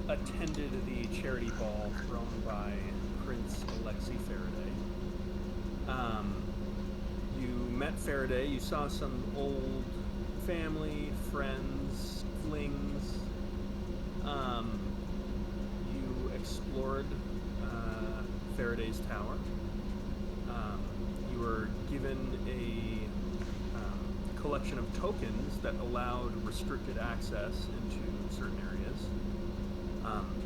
attended the charity ball thrown by Prince Alexei Faraday. You met Faraday, you saw some old family, friends, flings. You explored Faraday's tower. You were given a collection of tokens that allowed restricted access into certain areas.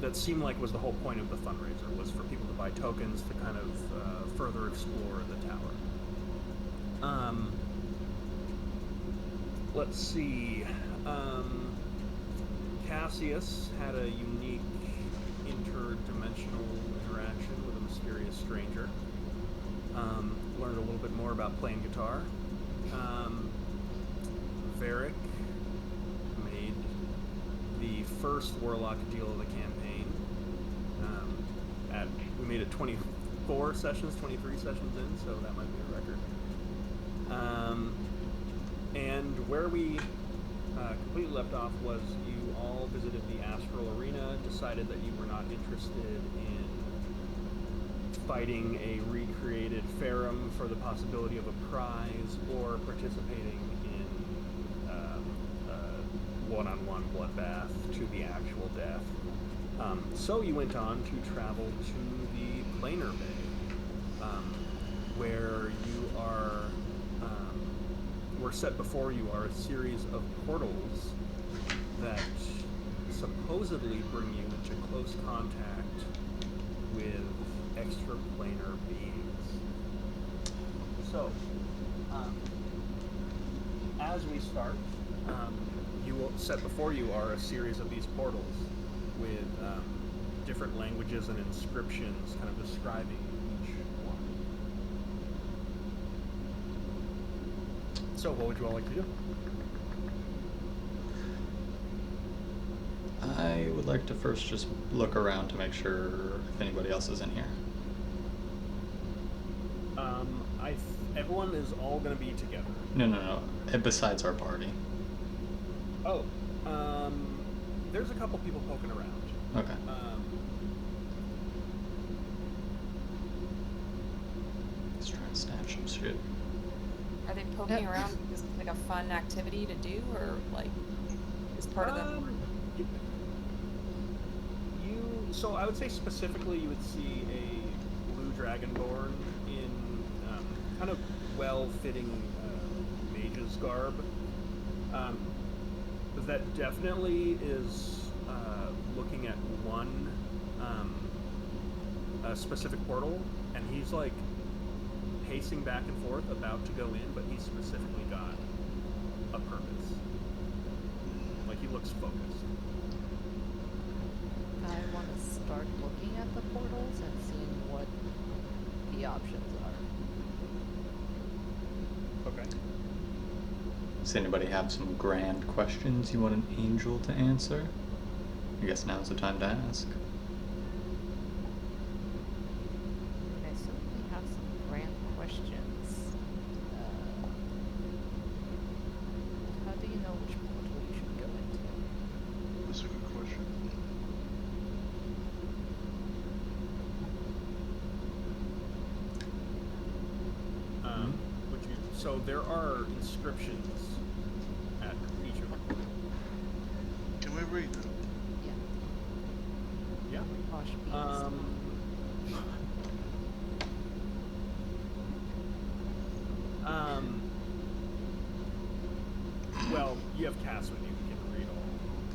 That seemed like was the whole point of the fundraiser, was for people to buy tokens to kind of further explore the tower. Let's see. Cassius had a unique interdimensional interaction with a mysterious stranger. Learned a little bit more about playing guitar. Varric made the first Warlock deal of the campaign. We made it 24 sessions, 23 sessions in, so that might be a record. And where we completely left off was you all visited the Astral Arena, decided that you were not interested in fighting a recreated Ferrum for the possibility of a prize or participating in one-on-one bloodbath to the actual death. So you went on to travel to the Planar Bay, where you are, where set before you are a series of portals that supposedly bring you into close contact with extraplanar beings. So, as we start, you will set before you are a series of these portals with different languages and inscriptions kind of describing each one. So what would you all like to do? I would like to first just look around to make sure if anybody else is in here. Everyone is all going to be together. No. Besides our party. Oh, there's a couple people poking around. Okay. Let's try and snatch some shit. Are they poking around because it's like a fun activity to do, or like is part of the? So I would say specifically you would see a blue dragonborn in kind of well-fitting mage's garb. That definitely is looking at one specific portal, and he's like pacing back and forth, about to go in, but he's specifically got a purpose. Like, he looks focused. I want to start looking at the portals and seeing what the options are. Okay. Does anybody have some grand questions you want an angel to answer? I guess now's the time to ask. I certainly have some grand questions. How do you know which portal you should go into? That's a good question. So there are inscriptions at each of them. Can we read them? Yeah. Posh beans. Well, you have Cass with you. You can read all.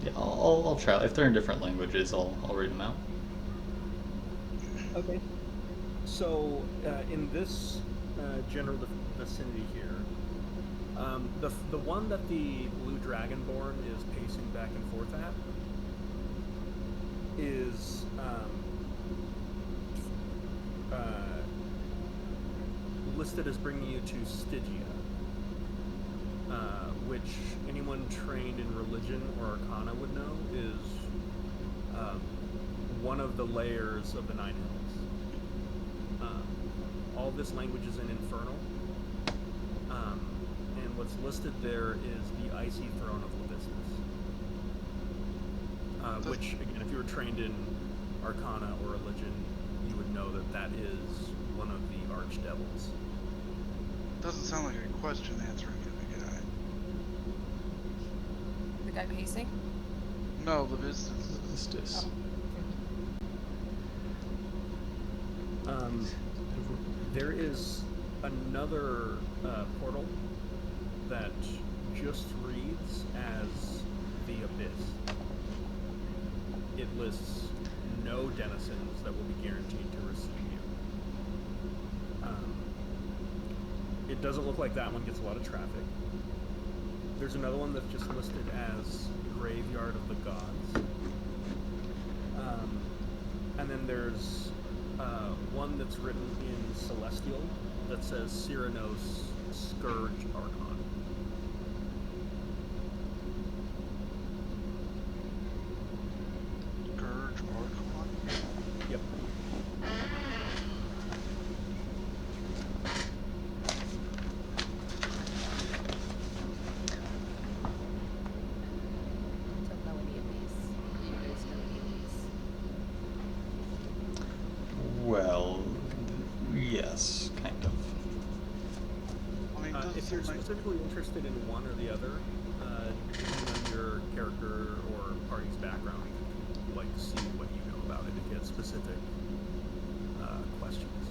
Yeah, I'll try. If they're in different languages, I'll read them out. Okay. So in this general vicinity here, the one that the blue dragonborn is pacing back and forth at is listed as bringing you to Stygia, which anyone trained in religion or arcana would know is one of the layers of the Nine Hills. All this language is in Infernal, and what's listed there is the Icy Throne of Levistus. which, again, if you were trained in Arcana or Religion, you would know that that is one of the archdevils. Doesn't sound like a question answering kind of guy. The guy pacing? No, the business. Listus. There is another portal that just reads as the Abyss. It lists no denizens that will be guaranteed to receive you. It doesn't look like that one gets a lot of traffic. There's another one that's just listed as Graveyard of the Gods. And then there's one that's written in Celestial that says Cyrano's Scourge Archon. Scourge Archon? Yep. Don't know any of these. You guys know any of these? Well, yes, kind of. I mean, doesn't If you're seem like... specifically interested in one or the other, depending on your character or party's background, you'd like to see what you know about it to get specific questions.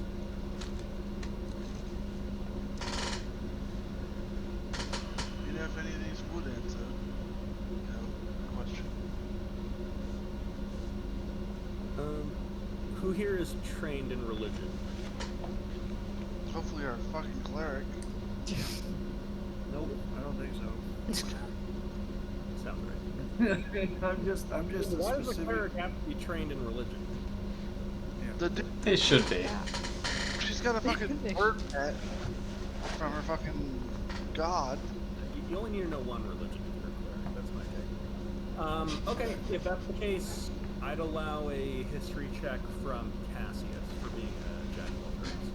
You'd have any of these would answer, the question. Who here is trained in religion? Hopefully our fucking cleric. Nope, I don't think so. Sounds right. I'm just Why a does a specific. cleric have to be trained in religion? The d- They should be. she's got a fucking bird pet from her fucking god. You only need to know one religion if you're a cleric. That's my take. Okay, if that's the case, I'd allow a history check from Cassius for being a jack of all trades.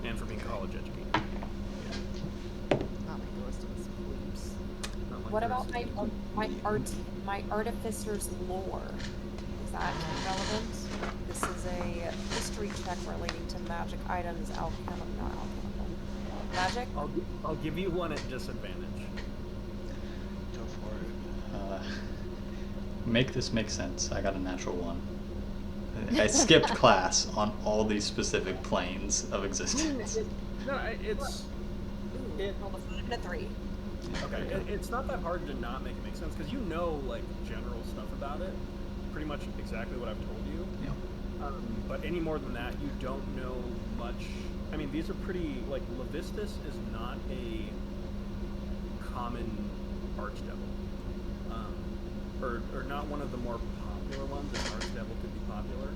And for being college educated. Not like the rest of us plebes. Not like What the about rest of you. my artificer's lore? Is that relevant? This is a history check relating to magic items, not alchemical. Magic? I'll give you one at disadvantage. Go for it. Make this make sense. I got a natural one. I skipped class on all these specific planes of existence. No, it's Rolled a 5 and a 3. okay. It's not that hard to not make it make sense because you know like general stuff about it, pretty much exactly what I've told you. Yeah. But any more than that, you don't know much. I mean, these are pretty like Levistus is not a common archdevil, or not one of the more popular ones. An archdevil could be popular.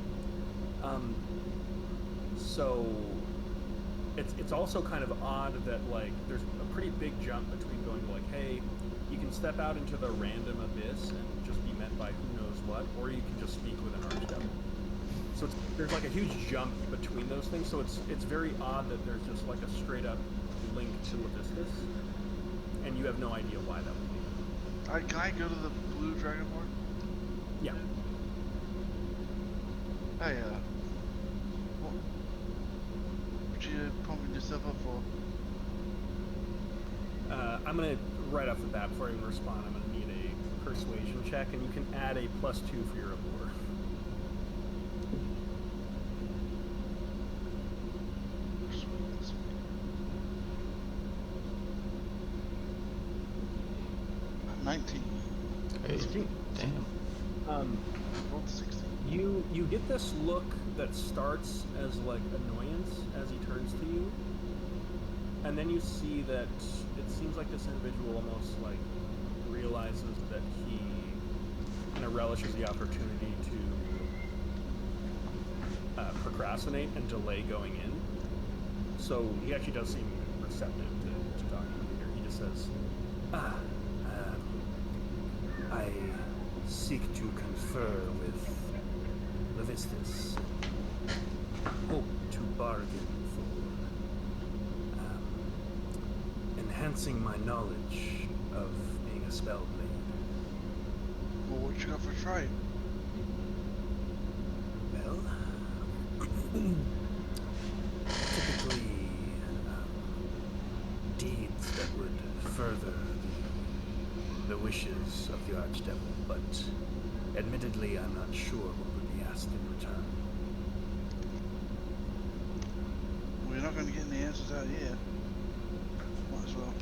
So it's also kind of odd that like there's a pretty big jump between going like, hey, you can step out into the random abyss and just be met by who knows what, or you can just speak with an archdevil. So there's like a huge jump between those things. So it's very odd that there's just like a straight up link to Levistus, and you have no idea why that would be. Can I go to the blue dragonborn? Yeah. Hey, what you pumping yourself up for? I'm gonna right off the bat before I even respond. I'm gonna need a persuasion check, and you can add a +2 for your allure. Sweet. 19. Hey, damn. Rolled 16. You get this look that starts as like annoyance as he turns to you, and then you see that it seems like this individual almost like realizes that he kind of relishes the opportunity to procrastinate and delay going in. So he actually does seem receptive to talking to you here. He just says, I seek to confer with Levistus. Hope to bargain for enhancing my knowledge of being a spellblade. what you got for tripe? Well, typically deeds that would further the wishes of the Archdevil, but admittedly I'm not sure what would be asked in return. We're not going to get any answers out here. Might as well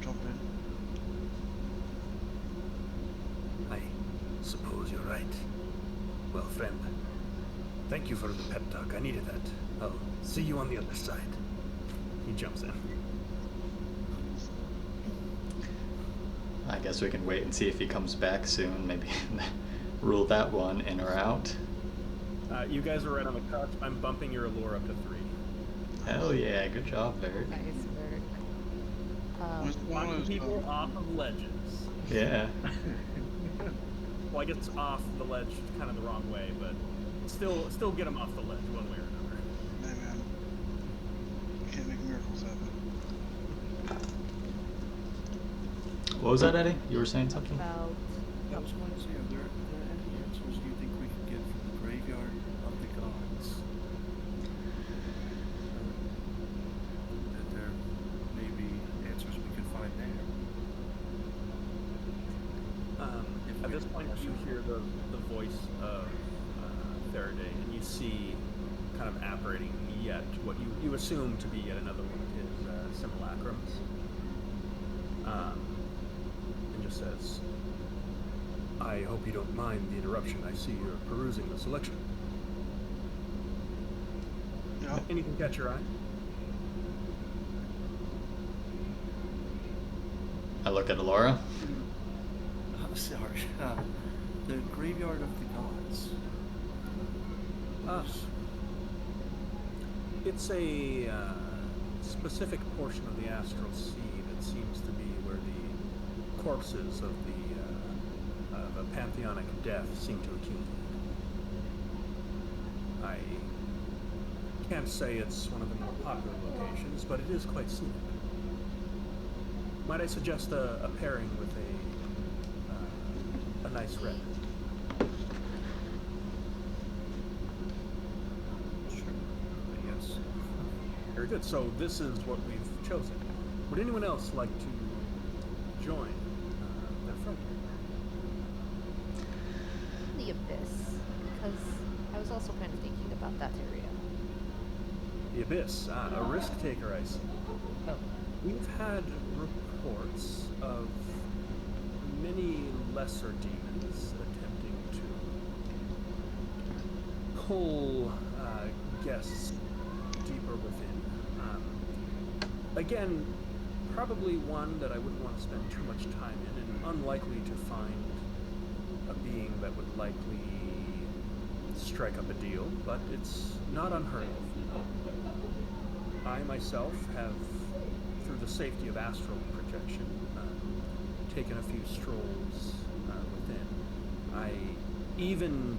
jump in. I suppose you're right. Well, friend, thank you for the pep talk. I needed that. I'll see you on the other side. He jumps in. I guess we can wait and see if he comes back soon. Maybe rule that one in or out. You guys are right on the cusp. I'm bumping your allure up to 3. Hell yeah, good job, Verd. Nice, Verd. Knocking people off of ledges. Yeah. Well, I guess off the ledge kind of the wrong way, but still get them off the ledge one way or another. Hey man, you can't make miracles happen. What was that, Eddie? You were saying something? About I was going to say, are there any answers you think we could get from the graveyard of the gods? That there may be answers we could find there. At this point, you hear the voice of Faraday, and you see kind of apparating yet what you assume to be yet another one of his simulacrums. And just says, I hope you don't mind the interruption. I see you're perusing the selection. Yeah. Anything catch your eye? I look at Alora. Sorry. The graveyard of the gods. It's a specific portion of the astral sea that seems to be where the corpses of the pantheonic death seem to accumulate. I can't say it's one of the more popular locations, but it is quite scenic. Might I suggest a pairing with a nice red? Sure. Yes. Very good. So this is what we've chosen. Would anyone else like to join their friend? the abyss, because I was also kind of thinking about that area. The Abyss, a risk taker, I see. Oh, We've had reports of many lesser demons attempting to pull guests deeper within. Again, probably one that I wouldn't want to spend too much time in, and unlikely to find a being that would likely strike up a deal, but it's not unheard of. I myself have, through the safety of astral projection, taken a few strolls within. Even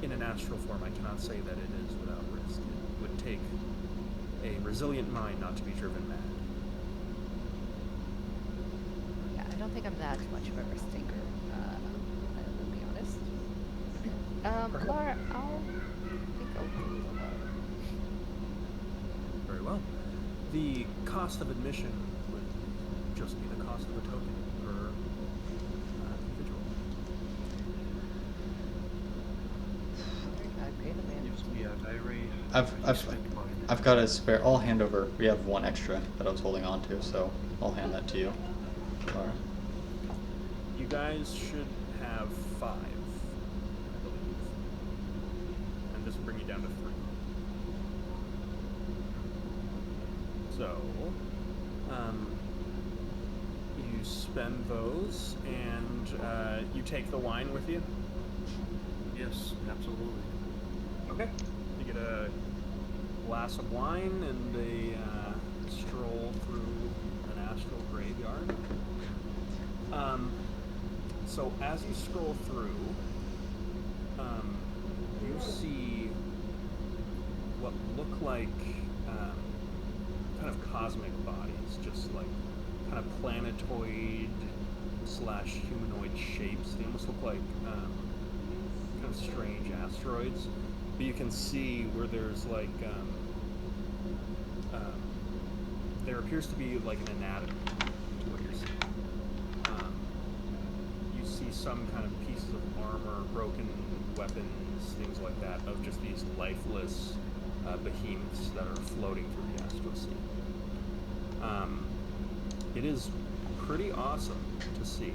in an astral form, I cannot say that it is without risk. It would take a resilient mind not to be driven mad. yeah, I don't think I'm that much of a risk taker, I'll be honest. Perhaps. Laura, I'll think I'll go with Laura. Very well. The cost of admission would just be the cost of a token per individual. I pay the man. Gives me a diary. I've got a spare. I'll hand over. We have one extra that I was holding on to, so I'll hand that to you, Laura. You guys should have 5, I believe. And this will bring you down to 3. So, you spend those, and you take the wine with you. Yes, absolutely. Okay. You get a glass of wine and a stroll through an astral graveyard. So as you scroll through, you see what look like kind of cosmic bodies, just like kind of planetoid slash humanoid shapes. They almost look like kind of strange asteroids. But you can see where there's like there appears to be like an anatomy to what you're seeing. You see some kind of pieces of armor, broken weapons, things like that, of just these lifeless behemoths that are floating through the astral sea. It is pretty awesome to see.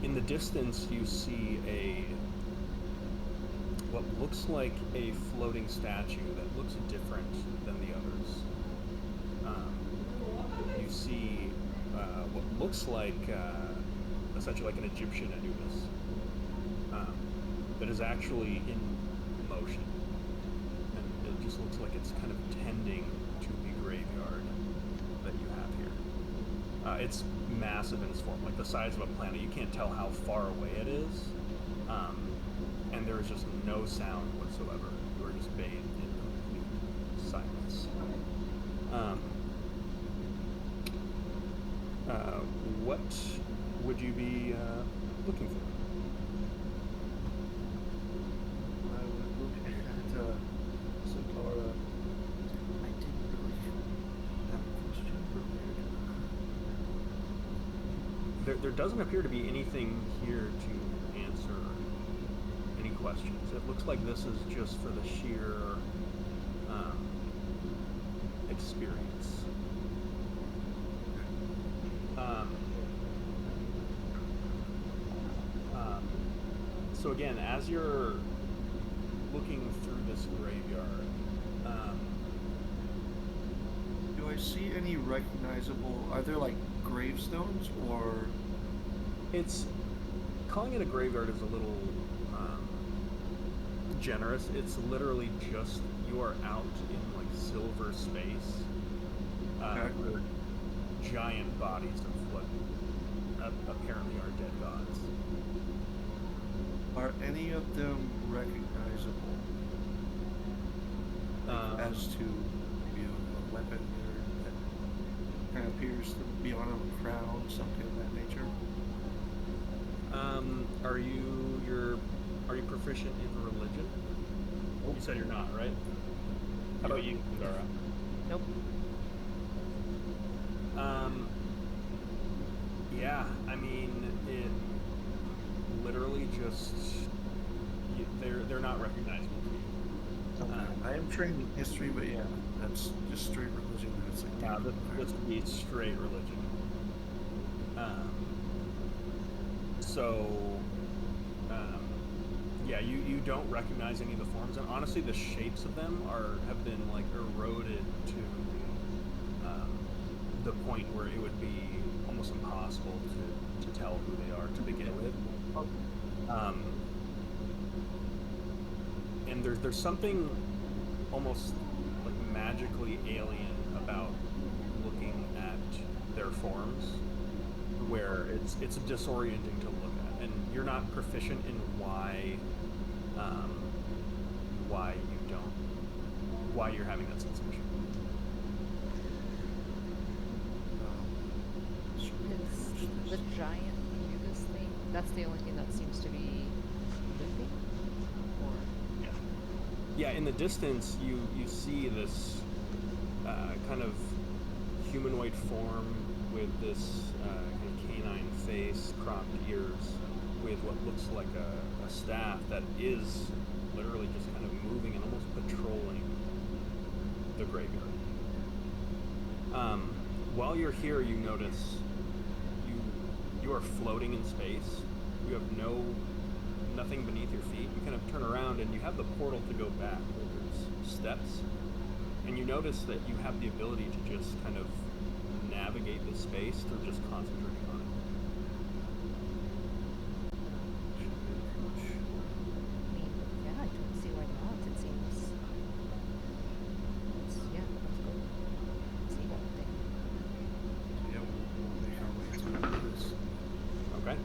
In the distance, you see what looks like a floating statue that looks different than the others. You see what looks like essentially like an Egyptian Anubis that is actually in motion, and it just looks like it's kind of tending to the graveyard that you have here. It's massive in its form, like the size of a planet. You can't tell how far away it is, and there is just no sound whatsoever. You are just bathed in complete silence. What would you be looking for? I would look at Satara. I didn't really have a question prepared. There doesn't appear to be anything here to answer any questions. It looks like this is just for the sheer experience. So again, as you're looking through this graveyard, Do I see any recognizable? Are there like gravestones or? it's calling it a graveyard is a little generous. It's literally just you are out in like silver space, Okay. where giant bodies of what apparently are dead gods. Are any of them recognizable? Like, as to maybe a weapon or that kind of appears to be on a crown, something of that nature? Are you proficient in religion? You said you're not, right? How about you, Dara? Nope. Yeah, I mean, it literally just they're not recognizable to you. I am trained in history, but yeah, that's just straight religion. That's like Now this would be straight religion. So, yeah, you don't recognize any of the forms, and honestly, the shapes of them have been like eroded to the point where it would be almost impossible to tell who they are to begin with. And there's something almost like magically alien about looking at their forms, where it's disorienting to look at, and you're not proficient in why you're having that sensation. Is the giant Anubis thing, that's the only thing that seems to be moving? Or Yeah, in the distance, you see this kind of humanoid form with this kind of canine face, cropped ears, with what looks like a staff that is literally just kind of moving and almost patrolling the graveyard. While you're here, you notice you are floating in space. You have nothing beneath your feet. You kind of turn around and you have the portal to go back where there's steps, and you notice that you have the ability to just kind of navigate the space through just concentrating on it. I mean, yeah, I don't see why not. It seems. Yeah, let's go see that thing. Yeah, we'll make our way through this. Okay.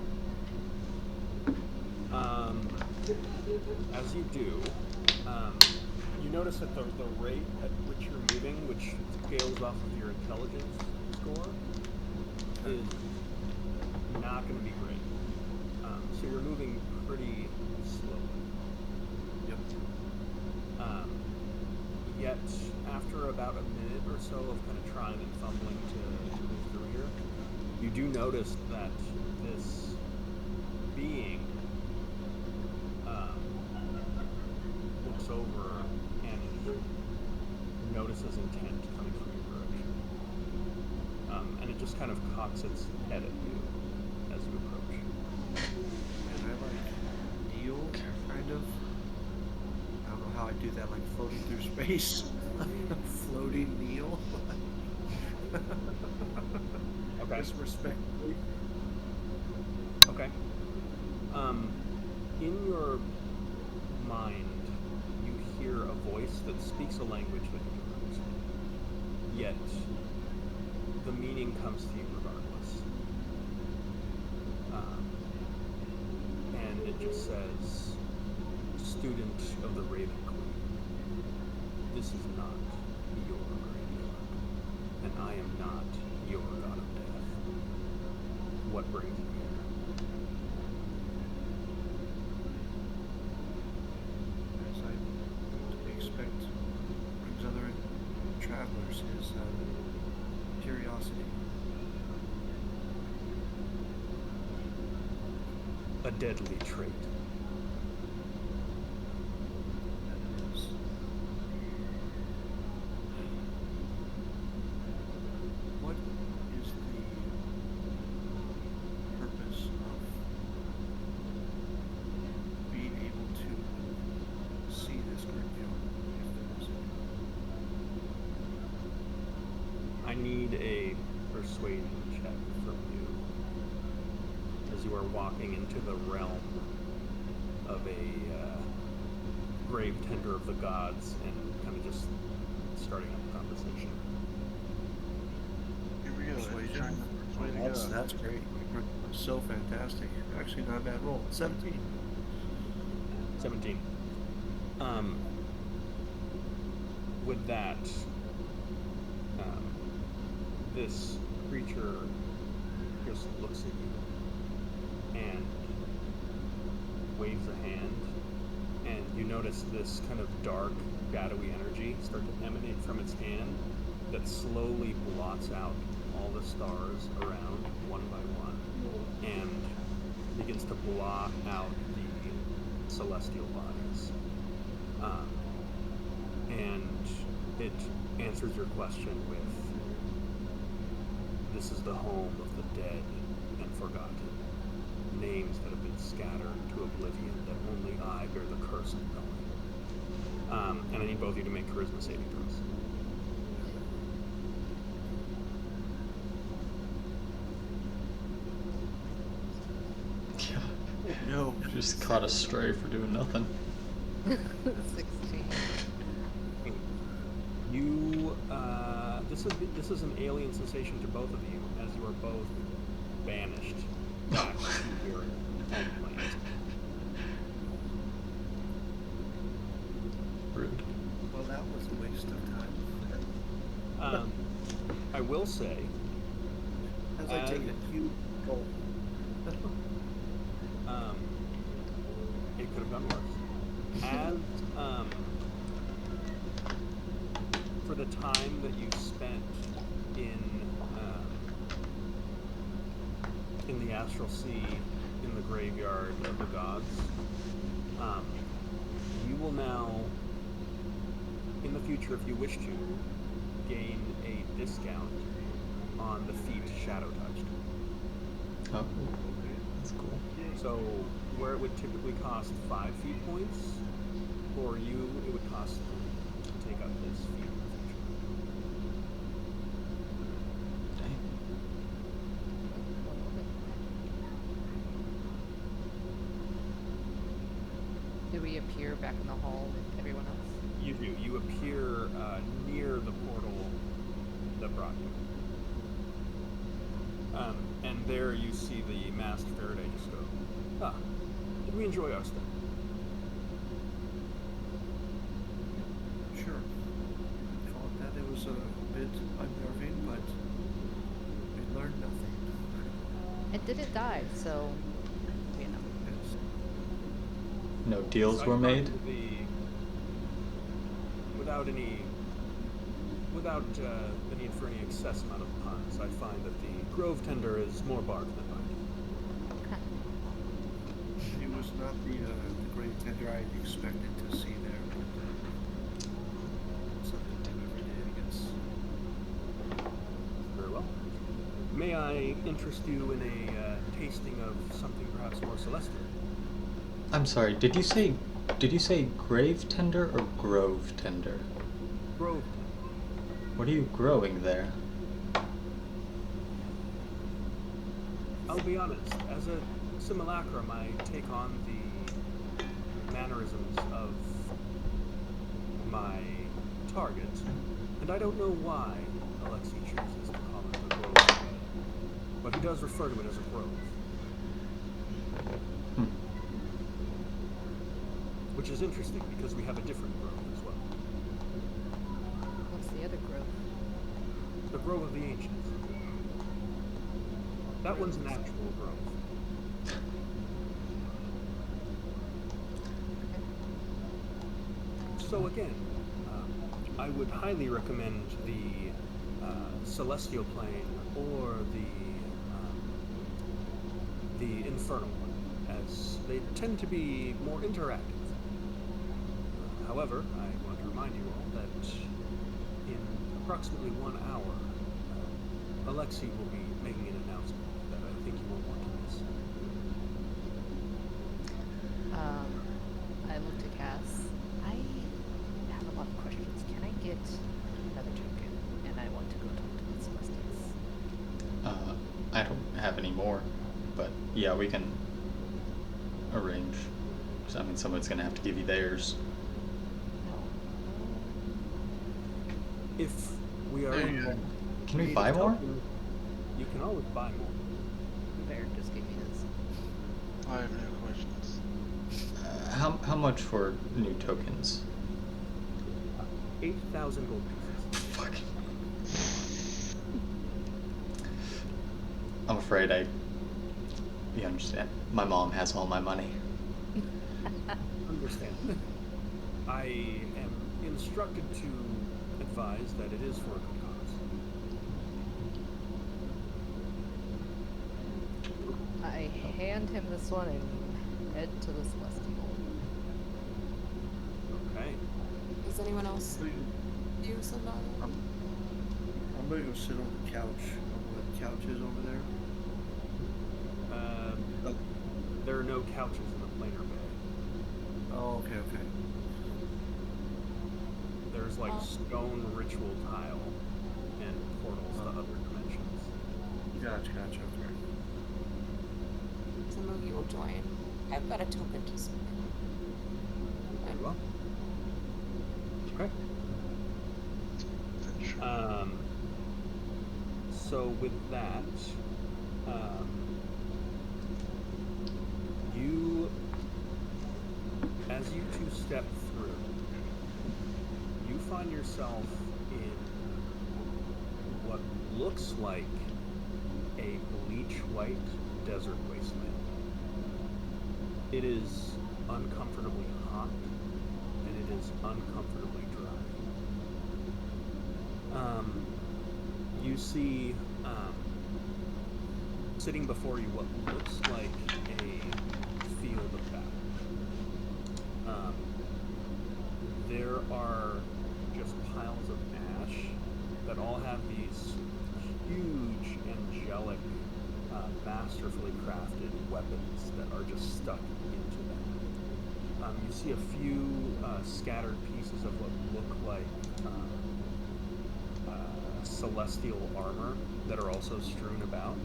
As you do, you notice that the rate at which you're moving, which scales off of your intelligence score, is not going to be great. So you're moving pretty slowly. Yep. Yet, after about a minute or so of kind of trying and fumbling to move through here, you do notice that this being looks over and notices intent coming from your direction. And it just kind of cocks its head at you as you approach. And I like kneel, kind of. I don't know how I do that, like floating through space. Floating kneel. Okay. Just respectfully. Okay. In your mind, you hear a voice that speaks a language that you don't understand. Yet, the meaning comes to you regardless. And it just says, "Student of the Raven Queen, this is not your graveyard, and I am not your god of death. What brings you here?" As I expect brings other travelers is curiosity. A deadly trait. That is. What is the purpose of being able to see this graveyard, if there is any? I need a persuasion check from you as you are walking into the realm of a grave tender of the gods and kind of just starting up a conversation. Here we go. Persuasion. Trying to persuade a god. That's great. So fantastic. Actually, not a bad roll. 17. 17. With that, this creature just looks at you and waves a hand, and you notice this kind of dark, shadowy energy start to emanate from its hand that slowly blots out all the stars around one by one and begins to blot out the celestial bodies. And it answers your question with, "This is the home of the dead and forgotten, names that have been scattered to oblivion that only I bear the curse of knowing." And I need both of you to make charisma saving throws. Yeah. No. Just caught a stray for doing nothing. 16. You, this is an alien sensation to both of you, as you are both banished back to your home planet. Rude. Well, that was a waste of time. I will say, As I take a huge gulp. it could have gone worse. As for the time that you spent in the astral sea, in the graveyard of the gods, you will now, in the future, if you wish to, gain a discount on the feat shadow touched. Oh, that's cool. So where it would typically cost 5 feet points, for you it would cost 3 to take up this feat in the future. Dang. Do we appear back in the hall with everyone else? You do. You appear near the portal that brought you. And there you see the masked Faraday just go, "Ah, did we enjoy our stay?" Sure. Call it that. It was a bit unnerving, but we learned nothing. it didn't die, so you know. It's, No deals So I were find made. without the need for any excess amount of puns, I find that the Grove Tender is more bark than bite. Okay. she was not the great tender I expected to see there, but something new every day, I guess. Very well. May I interest you in a tasting of something perhaps more celestial? I'm sorry. Did you say grave tender or grove tender? Grove Tender. What are you growing there? I'll be honest, as a simulacrum, I take on the mannerisms of my target, and I don't know why Alexei chooses to call it a grove, but he does refer to it as a grove, Hmm. which is interesting because we have a different grove as well. What's the other grove? The Grove of the Ancients. That one's an actual grove. So again, I would highly recommend the Celestial Plane or the Infernal one, as they tend to be more interactive. However, I want to remind you all that in approximately 1 hour, Alexei will be making an announcement that I think you won't want to miss. I looked at Cass. I have a lot of questions. Can I get another token? And I want to go talk to the Celestials. I don't have any more, but yeah, we can arrange. So, I mean, someone's gonna have to give you theirs. No. If we are There in you go. Can we need buy of more? token, you can always buy more. Baron just gave me his. I have no questions. How much for new tokens? 8,000 gold pieces. Fuck. I'm afraid you understand. My mom has all my money. Understand. I am instructed to advise that it is for a good cause. I hand him this one and head to the Celestial. Okay. Does anyone else use a I'm gonna go sit on the couch. Where the couch is over there. There are no couches in the planar bay. Oh, okay, okay. There's like Oh. stone ritual tile and portals to other dimensions. Gotcha, okay. So Moogie will join. I've got a token to spare. Very well. Okay. Adventure. So with that, as you two step through, you find yourself in what looks like a bleach white desert wasteland. It is uncomfortably hot, and it is uncomfortably dry. You see, sitting before you what looks like a field of battle. There are just piles of ash that all have these huge, angelic, masterfully crafted weapons that are just stuck into them. You see a few scattered pieces of what look like celestial armor that are also strewn about.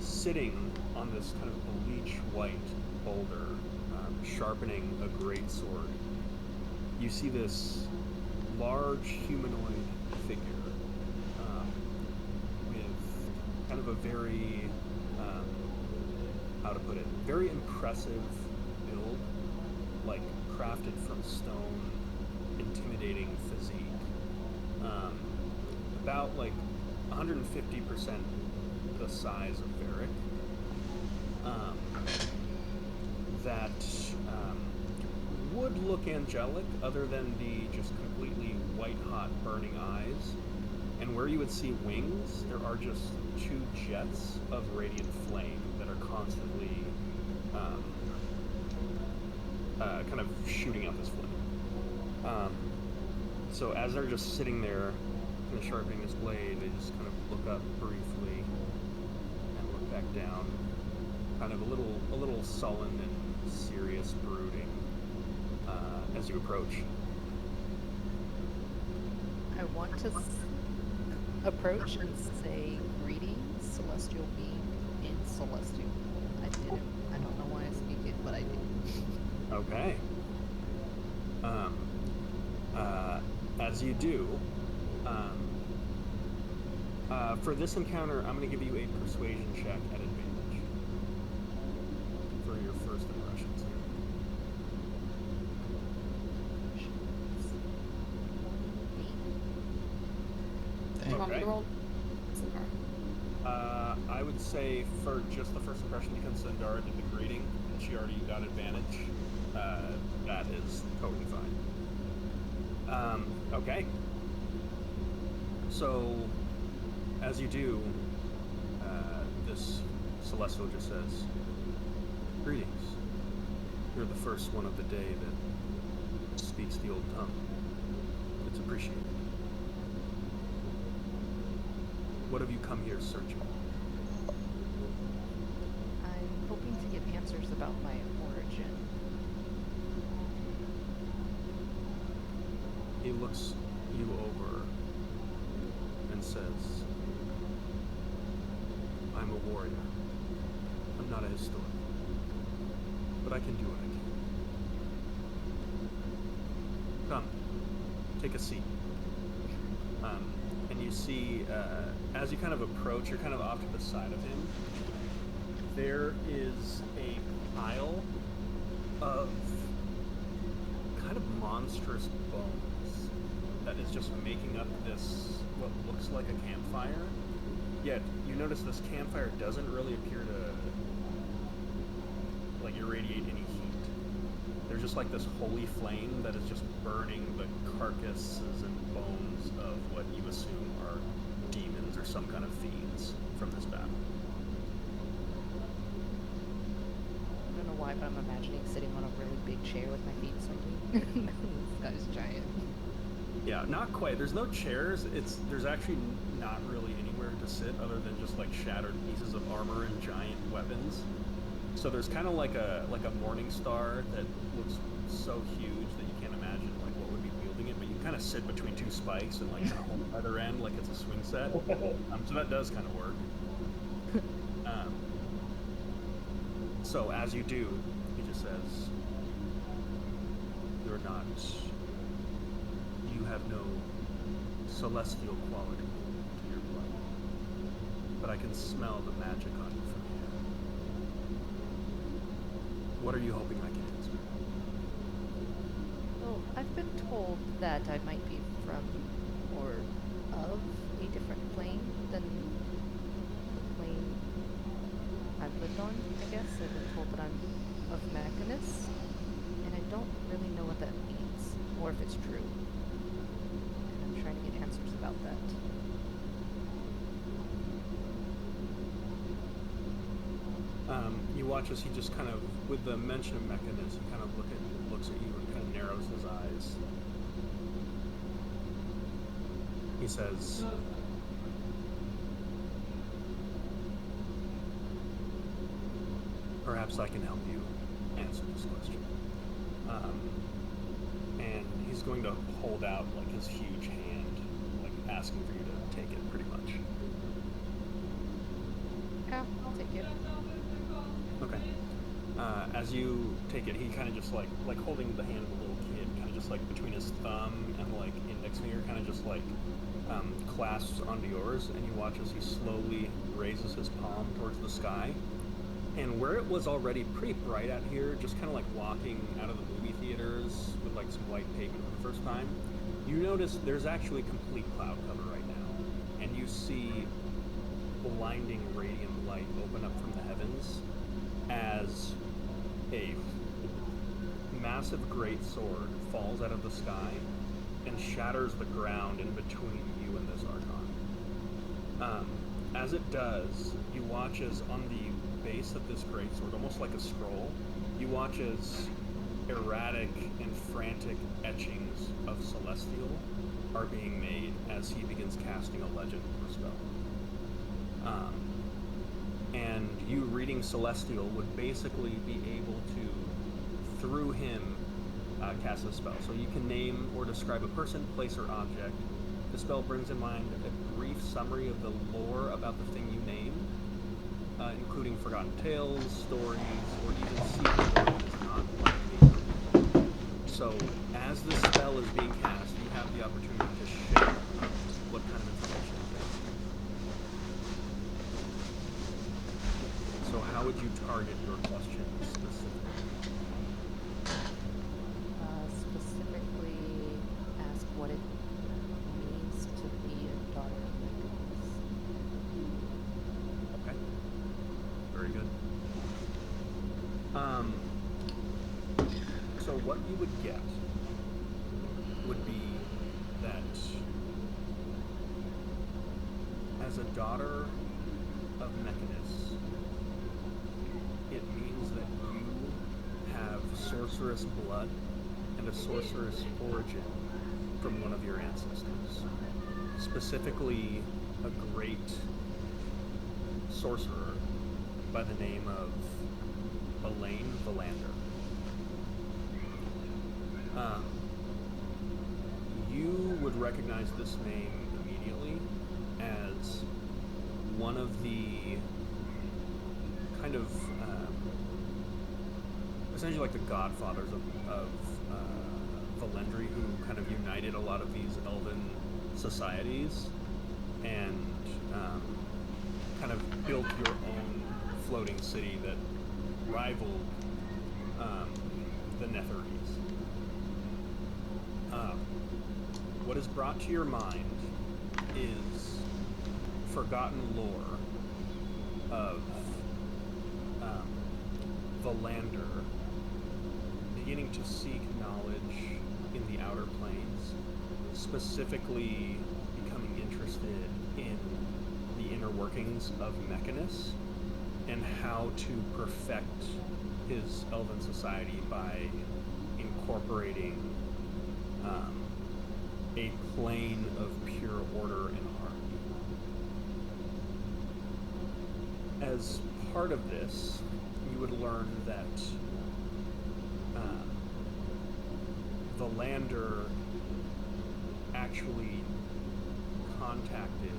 Sitting on this kind of bleach white boulder, sharpening a great sword, you see this large humanoid figure with kind of a very, how to put it, very impressive build, like crafted from stone, intimidating physique. About like 150% the size of Varric. That would look angelic other than the just completely white-hot burning eyes. And where you would see wings, there are just two jets of radiant flame that are constantly kind of shooting out this flame. So as they're just sitting there, kind of sharpening this blade, they just kind of look up briefly and look back down, kind of a little sullen and serious, brooding, as you approach. I want to approach and say greetings, celestial being in celestial. I didn't. I don't know why I speak it, but I did. Okay. As you do, for this encounter, I'm going to give you a persuasion check at advantage for your first impressions here. Do you want me Okay. to roll? Sindar. I would say for just the first impression, because Sindara did the greeting and she already got advantage, that is totally fine. Okay. So, as you do, this celestial just says, "Greetings. You're the first one of the day that speaks the old tongue. It's appreciated. What have you come here searching?" I'm hoping to get answers about my origin. He looks you over and says, "I'm a warrior. I'm not a historian. But I can do what I can. Come, take a seat." And you see, as you kind of approach, you're kind of off to the side of him. There is a pile of kind of monstrous bones that is just making up this, what looks like a campfire. Yet, you notice this campfire doesn't really appear to, like, irradiate any heat. There's just like this holy flame that is just burning the carcasses and bones of what you assume are demons or some kind of fiends from this battle. I don't know why, but I'm imagining sitting on a really big chair with my feet swinging. This guy's giant. Yeah, not quite. There's no chairs. There's actually not really anywhere to sit other than just like shattered pieces of armor and giant weapons. So there's kind of like a morning star that looks so huge that you can't imagine like what would be wielding it, but you kind of sit between two spikes and like kind of hold either end like it's a swing set. So that does kind of work. So as you do, he just says, "You're not. You have no celestial quality to your blood, but I can smell the magic on you from here. What are you hoping I can answer?" Well, I've been told that I might be from or of a different plane than the plane I've lived on, I guess. I've been told that I'm of Mechanus, and I don't really know what that means, or if it's true. And I'm trying to get answers about that. You watch as he just kind of, with the mention of Mechanus, he kind of looks at you and kind of narrows his eyes. He says, "Perhaps I can help you answer this question." And he's going to hold out like his huge hand, like asking for you to take it, pretty much. Yeah, I'll take it. Okay. As you take it, he kind of just like holding the hand of a little kid, kind of just like between his thumb and like index finger, kind of just like clasps onto yours, and you watch as he slowly raises his palm towards the sky. And where it was already pretty bright out here, just kind of like walking out of the movie theaters with like some white pavement for the first time, you notice there's actually complete cloud cover right now, and you see blinding radiant light open up from the heavens as a massive great sword falls out of the sky and shatters the ground in between you and this Archon. As it does, you watch as on the base of this great sword, almost like a scroll, you watch as erratic and frantic etchings of Celestial are being made as he begins casting a legend or spell. And you reading Celestial would basically be able to, through him, cast a spell. So you can name or describe a person, place, or object. The spell brings in mind a brief summary of the lore about the thing you name, including forgotten tales, stories, or even secret lore that is not likely. So as this spell is being cast, you have the opportunity to share what kind of information it is. So how would you target your question specifically? Specifically ask what it means to be a daughter of Nicholas. Okay. Very good. So what you would get would be that as a daughter of Mechanus, it means that you have sorceress blood and a sorceress origin from one of your ancestors. Specifically, a great sorcerer by the name of Elaine Valander. You would recognize this name immediately as one of the kind of essentially like the godfathers of Valendry, who kind of united a lot of these elven societies and kind of built your own floating city that rivaled the Netherese. What is brought to your mind is forgotten lore of Valander beginning to seek knowledge in the Outer Planes, specifically becoming interested in the inner workings of Mechanus and how to perfect his elven society by incorporating a plane of pure order and harmony. As part of this, you would learn that Valander actually contacted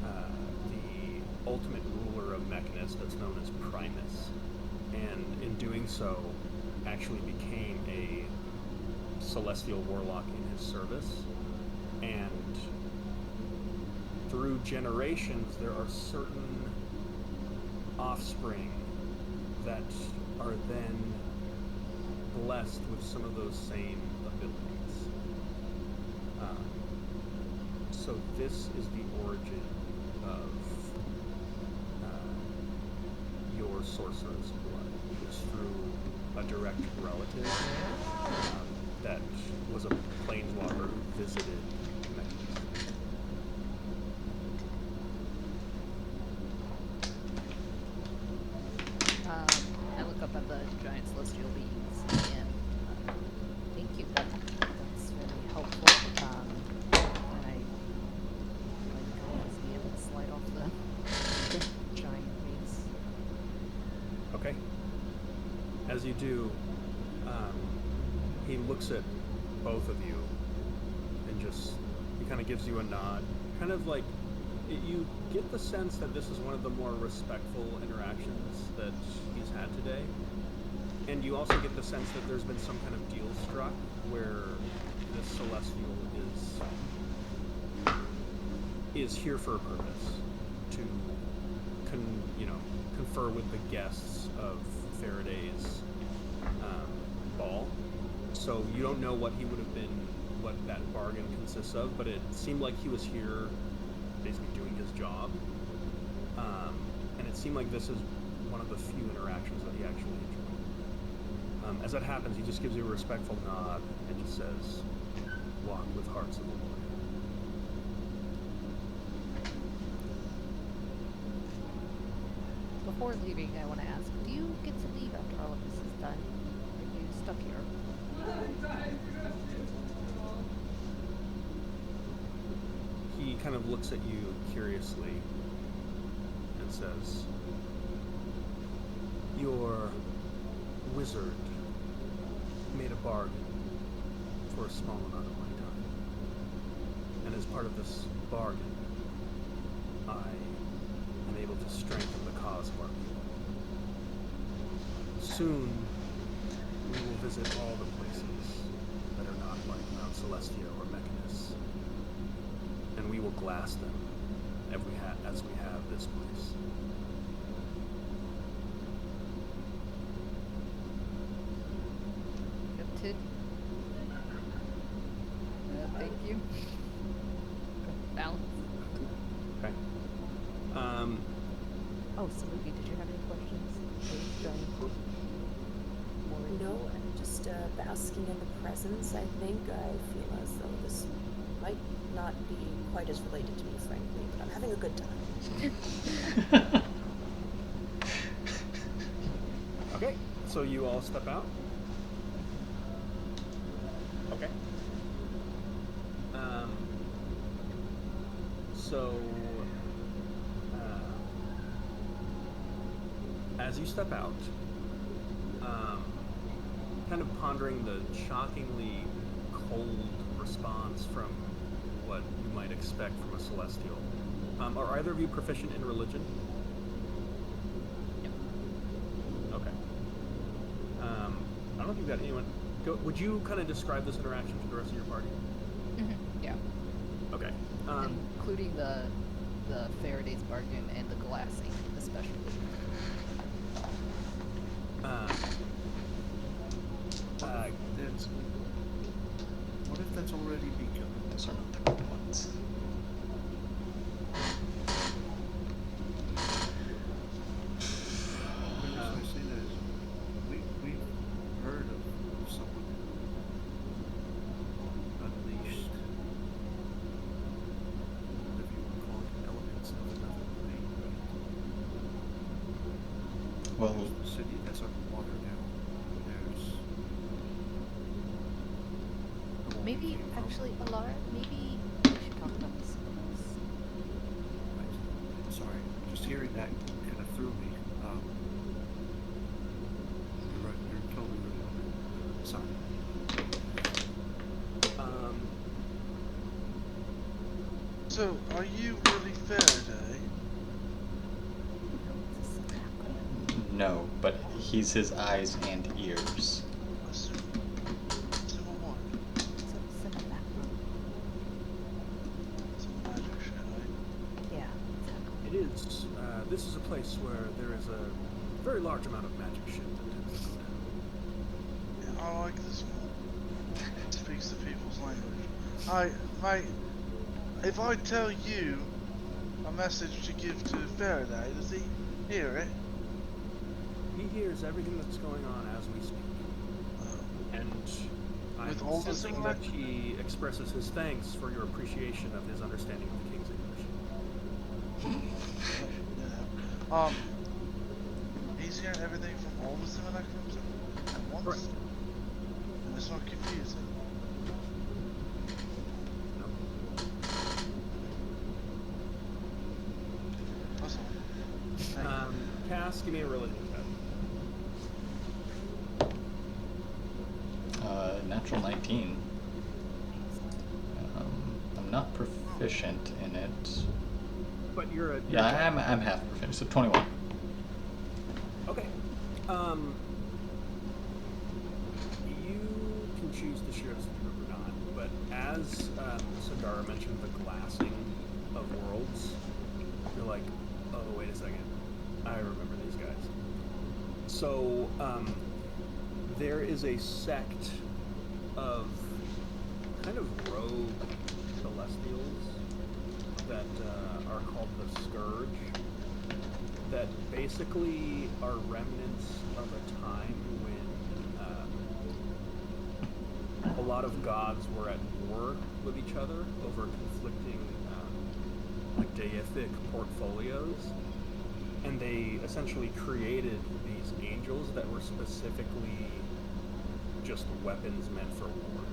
the ultimate ruler of Mechanus, that's known as Primus, and in doing so, actually became a celestial warlock in his service. And through generations, there are certain offspring that are then blessed with some of those same abilities. So this is the origin of your sorcerer's blood. It's through a direct relative that was a planeswalker who visited Mechanus. I look up at the giant celestial beings and thank you. That's very helpful. And I like go easy and slide off the giant wings. Okay. As you do, he looks at both of you and he kind of gives you a nod. Kind of like, you get the sense that this is one of the more respectful interactions that he's had today. And you also get the sense that there's been some kind of deal struck where this Celestial is here for a purpose, to confer with the guests of Faraday's ball, So you don't know what he would have been, what that bargain consists of, but it seemed like he was here basically doing his job. And it seemed like this is one of the few interactions that he actually enjoyed. As that happens, he just gives you a respectful nod and just says, "Walk with hearts of the Lord." Before leaving, I want to ask, do you get to leave after all of this is done? Are you stuck here? He kind of looks at you curiously and says, "Your wizard made a bargain for a small amount of my time. And as part of this bargain, I am able to strengthen the cause of our people. Soon, we will visit all the places that are not like Mount Celestia or Mechanus, and we will glass them as we have this place." Noted. Thank you. Balance. Okay. Oh, Saluki, did you have any questions? Or done? No, I'm just basking in the presence. I think I feel as though this might not be quite as related to me, frankly, but I'm having a good time. Okay, so you all step out. Okay. So, as you step out, kind of pondering the shockingly cold response from what you might expect from a celestial, are either of you proficient in religion? Okay. I don't know if you've got anyone. Would you kind of describe this interaction to the rest of your party? Yeah. Okay. Including the Faraday's bargain and the glassing, especially. What if that's already begun? Those are not the good ones. The reason I say that is we've heard of someone who unleashed, whatever you want to call it, elements of another plane, right? Well, There's the city that's underwater now. There's the one we Maybe, came from. actually, Alara, maybe we should talk about this. Right. Sorry, just hearing that kind of threw me. You're right. You're totally right on it. Sorry. So, are you really Faraday? no, but he's his eyes and ears. Assume what? So send it back. Some magic shit, right? Yeah, exactly. It is. This is a place where there is a very large amount of magic shit that tends to go down. Yeah, I like this one. It speaks the people's language. Mate, if I tell you a message to give to Faraday, does he hear it? He hears everything that's going on as we speak, and I'm With all the sensing that similar- he expresses his thanks for your appreciation of his understanding of the King's English. Yeah. He's hearing everything from all the simulacrums at once? Correct. And it's not confusing. No. That's all. Thank you. Cass, give me a religion check. Natural 19. I'm not proficient in it. But you're a Yeah, I'm half proficient, so 21. Okay. You can choose to share this with or not, but as Sandara mentioned the glassing of worlds, you're like, oh, wait a second. I remember these guys. So, there is a sect of kind of rogue celestials that are called the Scourge, that basically are remnants of a time when a lot of gods were at war with each other over conflicting like deific portfolios, and they essentially created these angels that were specifically just weapons meant for war.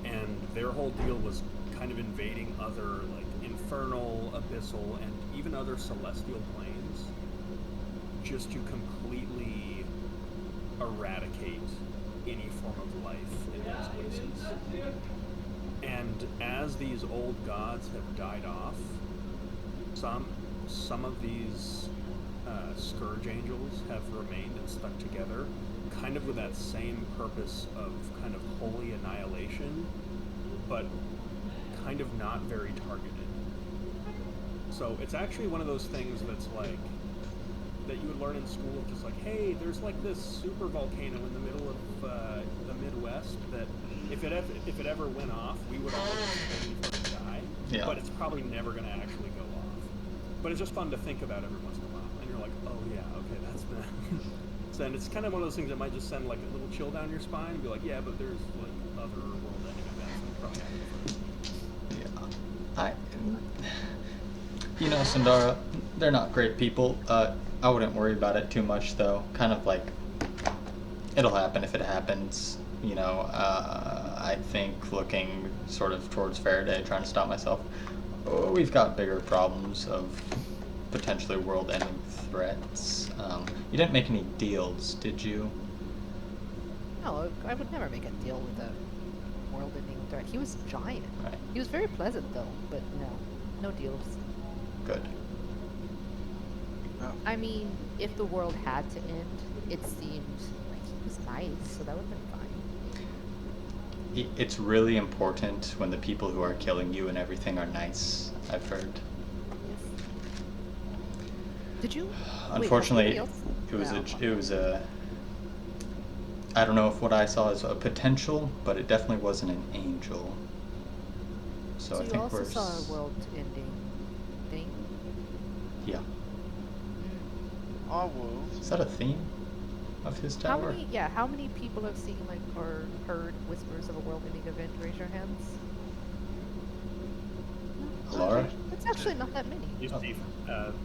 And their whole deal was kind of invading other like infernal, abyssal, and even other celestial planes just to completely eradicate any form of life in those places. And as these old gods have died off, some of these scourge angels have remained and stuck together, kind of with that same purpose of kind of holy annihilation, but kind of not very targeted. So it's actually one of those things that's like that you would learn in school of just like, hey, there's like this super volcano in the middle of the Midwest that if it ever went off, we would all just totally die. Yeah. But it's probably never going to actually go off. But it's just fun to think about every once in a while, and you're like, oh yeah, okay, that's the. So, and it's kind of one of those things that might just send like a little chill down your spine and be like, yeah, but there's like other world-ending events that probably happen. Yeah, Sundara, they're not great people. I wouldn't worry about it too much, though. Kind of like, it'll happen if it happens. I think looking sort of towards Faraday, trying to stop myself, we've got bigger problems of potentially world-ending threats. You didn't make any deals, did you? No, I would never make a deal with a world-ending threat. He was giant. Right. He was very pleasant, though, but no deals. Good. No. I mean, if the world had to end, it seemed like he was nice, so that would have been fine. It's really important when the people who are killing you and everything are nice, I've heard. Yes. Did you? Unfortunately, Wait, it was a. I don't know if what I saw is a potential, but it definitely wasn't an angel. So I you think also we're. saw a world-ending thing? Yeah. Our world. Is that a theme of his tower? How many people have seen or heard whispers of a world-ending event? Raise your hands. Laura? It's actually not that many. You see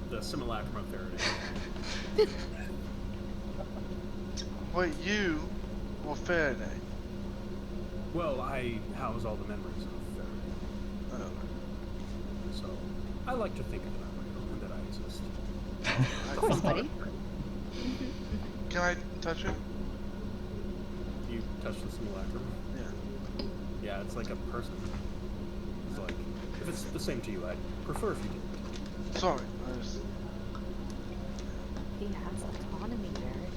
the simulacrum of Faraday. Wait, you or Faraday? Well, I house all the memories of Faraday, Oh. so I like to think of it that way, and that I exist. Of course, buddy. Can I touch it? You touch the simulacrum? Yeah. Yeah, it's like a person. It's like, if it's the same to you, I'd prefer if you didn't. Sorry, I was. He has autonomy, Barrett.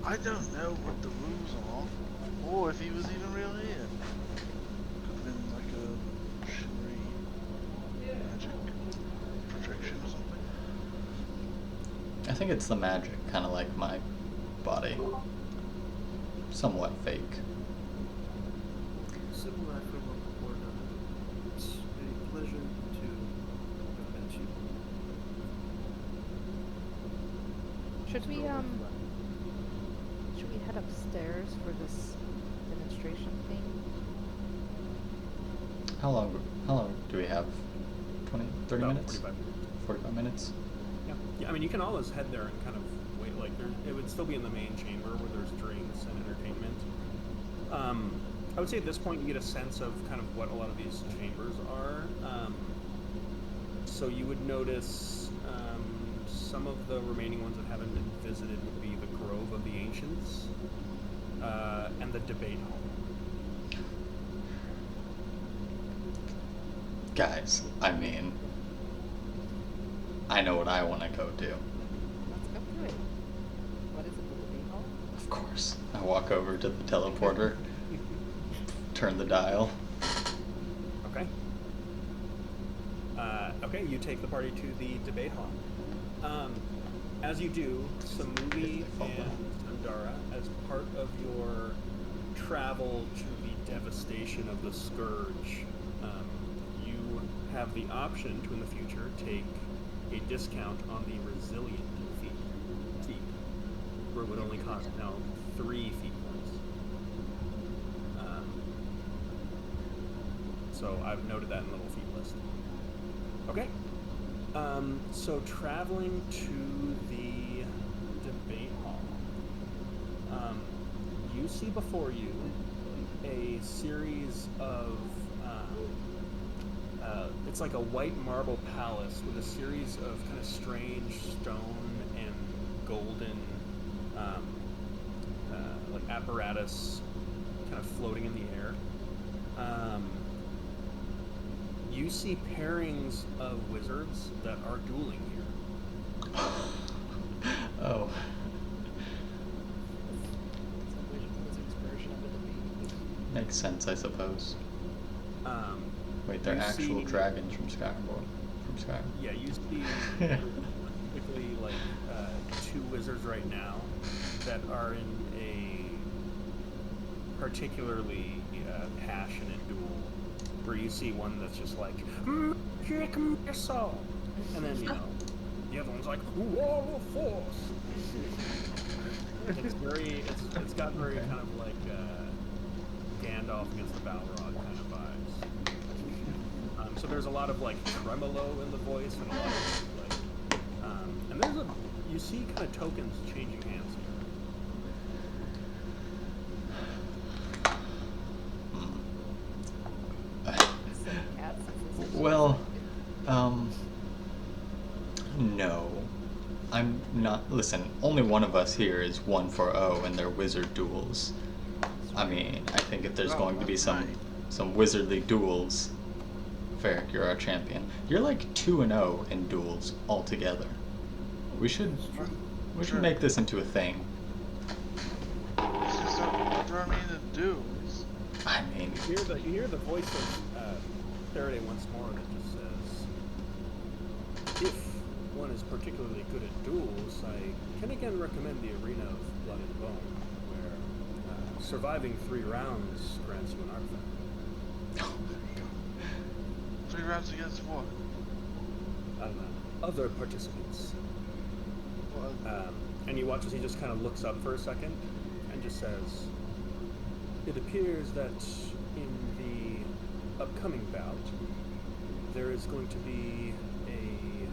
I don't know what the rules are, or if he was even really here. Could have been like a shimmery magic projection or something. I think it's the magic, kind of like my body. Somewhat fake. Simulacrum of Orna. It's a pleasure to have met you. Should we head upstairs for this demonstration thing? How long do we have? 20, 30 About minutes? 45 minutes. 45 minutes? Yeah, I mean, you can always head there and kind of wait. Like, it would still be in the main chamber where there's drinks and entertainment. I would say at this point you get a sense of kind of what a lot of these chambers are. So you would notice some of the remaining ones that haven't been visited would be the Grove of the Ancients and the Debate Hall. Guys, I mean, I know what I want to go do. Let's go do it. What is it, the debate hall? Of course. I walk over to the teleporter, turn the dial. Okay. Okay, you take the party to the Debate Hall. As you do, Samui and Sundara, as part of your travel to the devastation of the scourge, you have the option to, in the future, take a discount on the resilient feat, where it would only cost now 3 feat points. So I've noted that in the little feat list. Okay. So traveling to the debate hall, you see before you a series of it's like a white marble palace with a series of kind of strange stone and golden like apparatus kind of floating in the air. You see pairings of wizards that are dueling here. Oh. It's a wizard's version of a debate. Makes sense, I suppose. Wait, they're You actual see- dragons from Skyrim. Yeah, you see typically like 2 wizards right now that are in a particularly passionate duel, where you see one that's just like kick missile, and then the other one's like wall of force. It's got very Okay. kind of like Gandalf against the Balrog kind of vibes. So there's a lot of like tremolo in the voice and a lot of like, and you see kind of tokens changing hands So cats is this Well, no. I'm not. Listen, only one of us here is 1-0 in their wizard duels. I mean, I think if there's Oh, going to be that's some right. wizardly duels, Ferric, you're our champion. You're like 2-0 in duels altogether. We should Sure. make this into a thing. Let's just start throwing me into duels. I mean, here. You hear the voice of Faraday once more that just says, "If one is particularly good at duels, I can again recommend the Arena of Blood and Bone, where surviving 3 rounds grants you an artifact." 3 rounds against what? Other participants. What? And you watch as he just kind of looks up for a second and just says, "It appears that in the upcoming bout, there is going to be a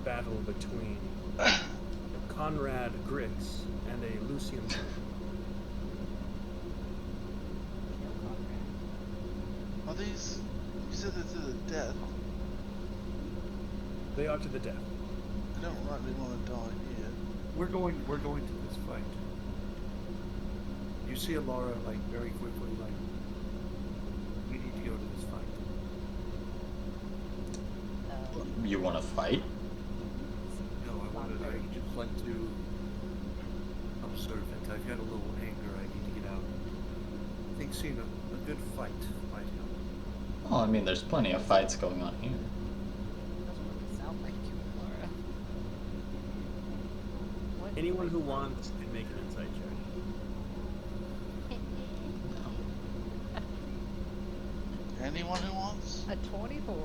battle between Conrad Grix and a Lucian. Are these? You said they're to the death. They are to the death." I don't rightly want to die here. We're going to this fight. You see Alara like very quickly like we need to go to this fight. you want to fight? No, I just like to observe it. I've got a little anger I need to get out. I think seeing a good fight might help. Well, I mean, there's plenty of fights going on here. Doesn't really sound like you, Laura. What? Anyone who wants can make an insight check. Anyone who wants? A 24.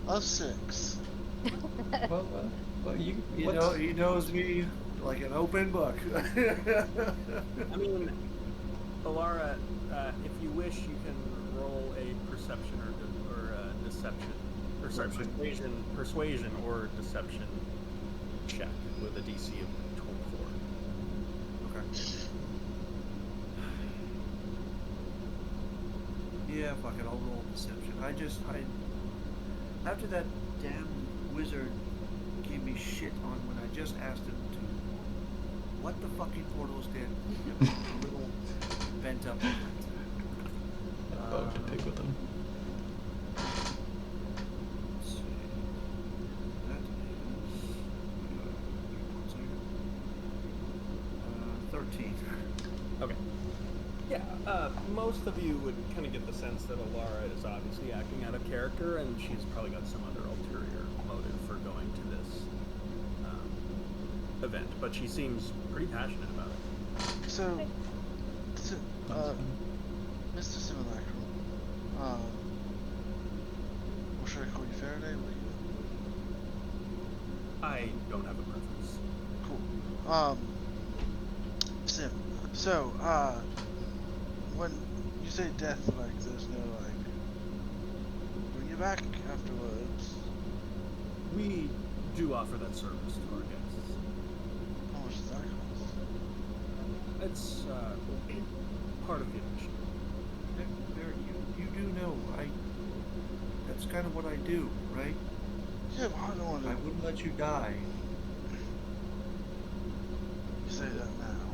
A 6. Well, You know, he knows me like an open book. I mean, Alara, if you wish, you can roll a perception or deception, or sorry, persuasion or deception check with a DC of 24. Okay. Yeah, fuck it, I'll roll deception. After that damn wizard gave me shit on when I just asked him to what the fucking portals did. It was a little bent up. A bow to pick with them. Let's see. That is 13. Okay. Yeah, most of you would kind of get the sense that Alara is obviously acting out of character, and she's probably got some other ulterior motive for going to this event, but she seems pretty passionate about it. So, so Mr. Simulacrum, or should I call you Faraday? What are you? I don't have a preference. Cool. Sim. So, when you say death, like, there's no, like, bring you back afterwards. We do offer that service to our guests. How much does that cost? It's part of the admission. You do know, that's kind of what I do, right? Yeah, but I don't want to. I wouldn't let you die. You say that now,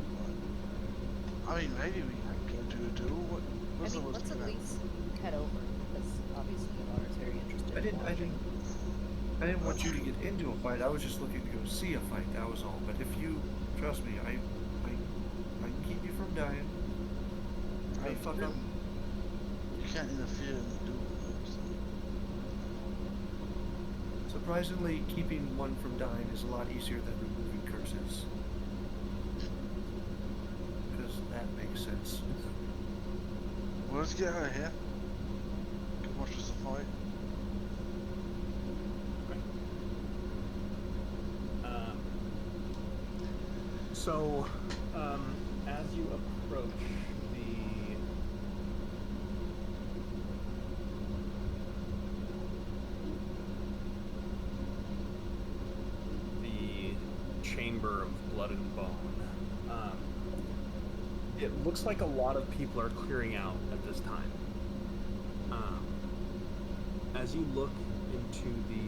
but I mean, maybe we can go do a duel. What's the worst let's that at can least head over, because obviously Yara is very interested I in watching. didn't want you to get into a fight. I was just looking to go see a fight. That was all. But if you trust me, I can keep you from dying. Hey, fuck up. You can't interfere in the duel. So. Surprisingly, keeping one from dying is a lot easier than removing curses. Because that makes sense. Well, let's get out of here. Go watch us a fight. So, as you approach the chamber of blood and bone, it looks like a lot of people are clearing out at this time. As you look into the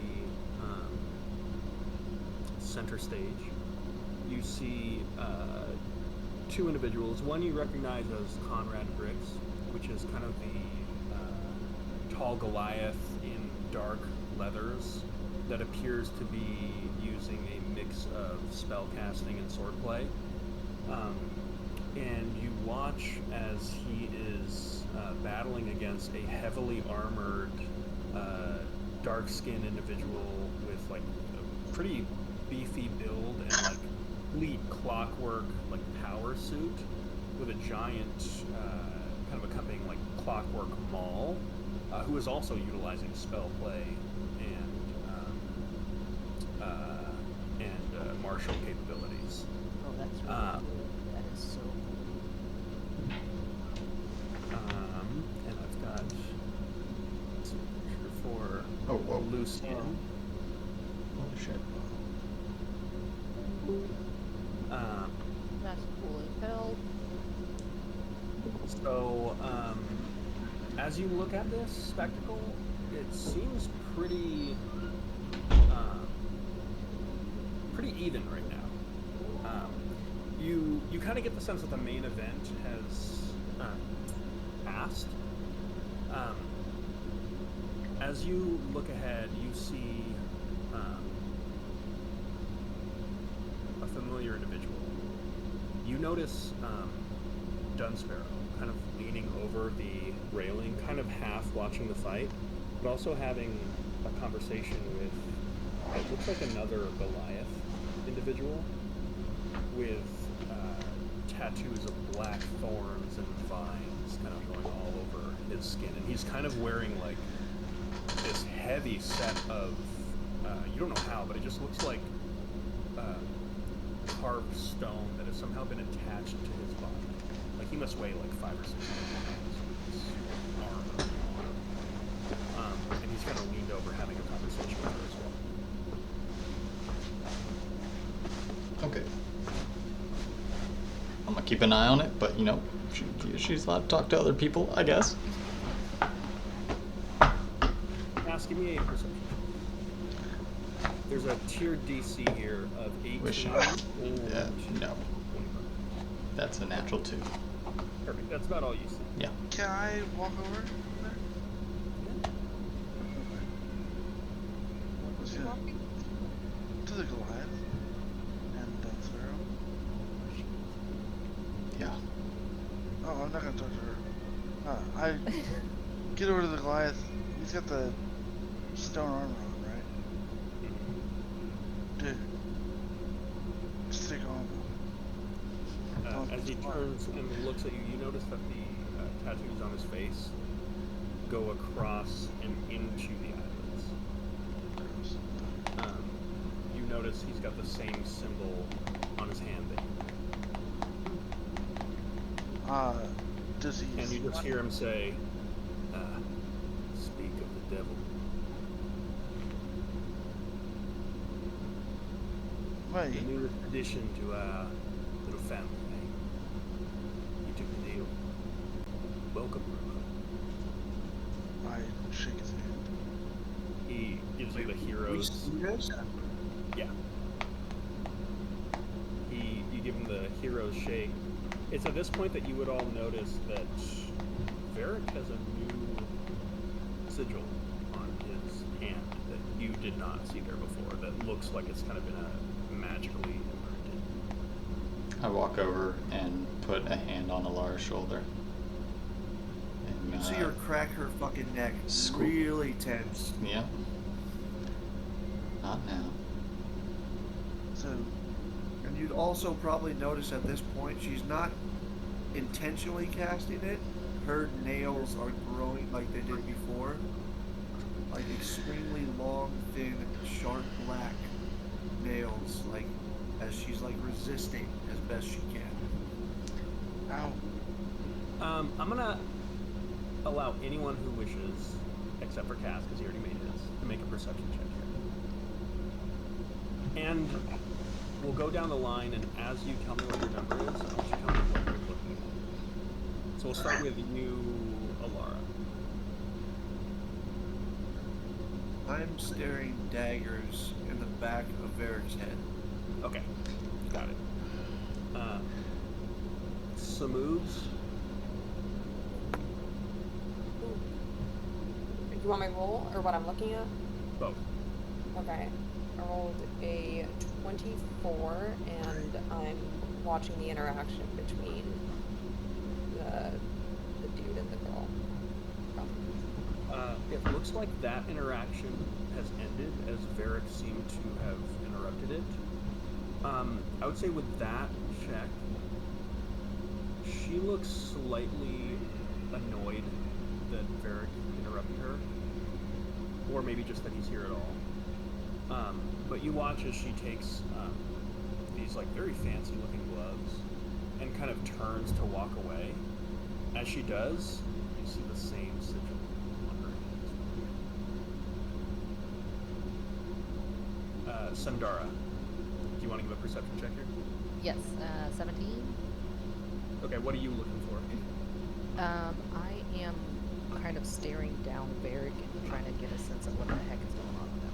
center stage, you see two individuals. One you recognize as Conrad Briggs, which is kind of the tall Goliath in dark leathers that appears to be using a mix of spellcasting and swordplay. And you watch as he is battling against a heavily armored, dark-skinned individual with like a pretty beefy build and like complete clockwork like power suit with a giant kind of accompanying like clockwork maul, who is also utilizing spell play and martial capabilities. Oh, that's really cool. That is so cool. And I've got a picture for Oh, whoa. Lucien. Holy shit. That's cool as hell. So, as you look at this spectacle, it seems pretty even right now. You kind of get the sense that the main event has passed. As you look ahead, you see a familiar individual. You notice Dunsparrow kind of leaning over the railing, kind of half watching the fight, but also having a conversation with it looks like another Goliath individual with tattoos of black thorns and vines kind of going all over his skin. And he's kind of wearing like this heavy set of, you don't know how, but it just looks like carved stone that has somehow been attached to his body. Like he must weigh like 5 or 6 pounds with his armor on. And he's kind of leaned over having a conversation with her as well. Okay. I'm gonna keep an eye on it, but you know, she's allowed to talk to other people, I guess. Give me a perception. There's a tiered DC here of 18 Wish and no. That's a natural 2. Perfect. That's about all you see. Yeah. Can I walk over there? What was Yeah. you walking? To the Goliath and Dunsparrow. Yeah. Oh, I'm not gonna talk to her. I get over to the Goliath. He's got the stone armor on, right? Dude, As he turns and looks at you, you notice that the tattoos on his face go across and into the eyelids. You notice he's got the same symbol on his hand that you do. Does he? And you just hear him say, "Speak of the devil." Wait. The newest addition to our little family. You took the deal. Welcome, brother. I shake his hand. He gives you the We heroes. see this? Yeah. You give him the hero's shake. It's at this point that you would all notice that Varric has a new sigil on his hand that you did not see there before. That looks like it's kind of been magically imprinted. I walk over and put a hand on Alara's shoulder. And, You see her crack her fucking neck. Scoop. Really tense. Yeah. Not now. So, And you'd also probably notice at this point she's not intentionally casting it. Her nails are growing like they did before. Like extremely long, thin, sharp black nails, like as she's like resisting as best she can. ow. I'm gonna allow anyone who wishes, except for Cass, because he already made his, to make a perception check here. And we'll go down the line, and as you tell me what your number is, I want you to tell me what you're looking at. So we'll start with you, Alara. I'm staring daggers in the back of Varric's head. Okay, got it. Samoods. You want my roll or what I'm looking at? Both. Okay. I rolled a 24, and I'm watching the interaction between the dude and the girl. It looks like that interaction has ended as Varric seemed to have interrupted it. I would say with that check, she looks slightly annoyed that Varric interrupted her, or maybe just that he's here at all. But you watch as she takes these like very fancy looking gloves and kind of turns to walk away. As she does, you see the same sigil on her hands. Sandara, do you want to give a perception check here? Yes, 17. Okay, what are you looking for? I am kind of staring down Varric and trying to get a sense of what the heck is going on with him.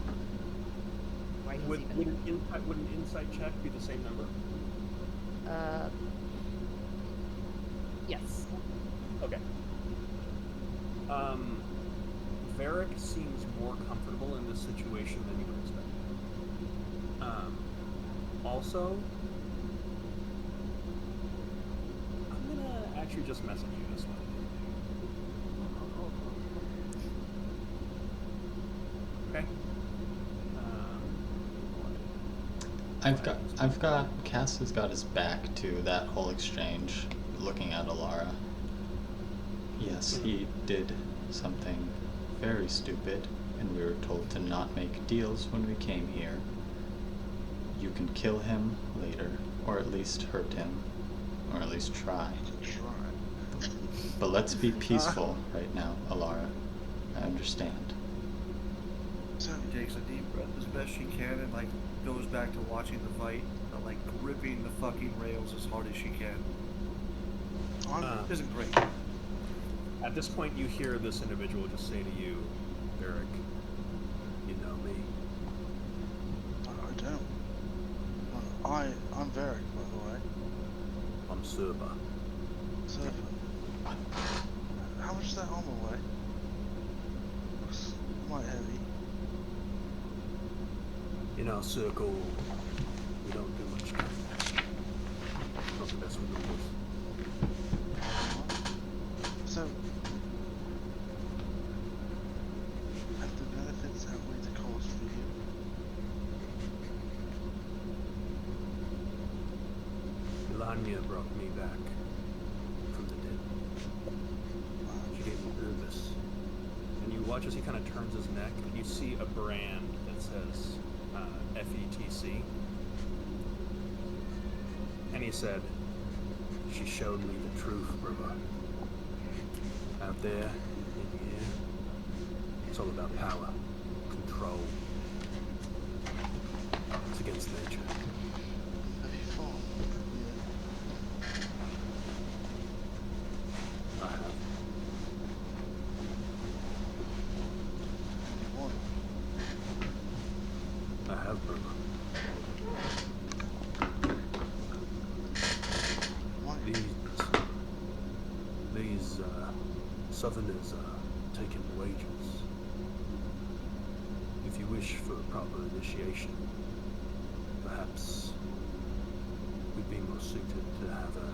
Why he's Would an insight check be the same number? Yes. Okay. Varric seems more comfortable in this situation than you would expect. Also, I'm gonna actually just message you this one. Okay. I've got Cass has got his back to that whole exchange, looking at Alara. Yes, he did something very stupid, and we were told to not make deals when we came here. You can kill him later, or at least hurt him, or at least try. But let's be peaceful right now, Alara. I understand. So, She takes a deep breath as best she can and like goes back to watching the fight, but, like gripping the fucking rails as hard as she can. Isn't great. At this point, you hear this individual just say to you, Varric, you know me. I don't. I'm Varric, by the way. I'm Surba. So, how much is that armor weigh? Looks quite heavy. In our circle, we don't do much damage. Not the best with the wolf. So, have the benefits outweigh the cost for you? Melania brought me back from the dead. She gave me Urbis. And you watch as he kind of turns his neck, and you see a brand that says FETC. And he said, she showed me the truth, brother. Out there, in here, it's all about power, control. It's against nature. Have you fought? I have. You won. I have, brother. Why? These Southerners are taking wages. If you wish for a proper initiation, perhaps we'd be more suited to have a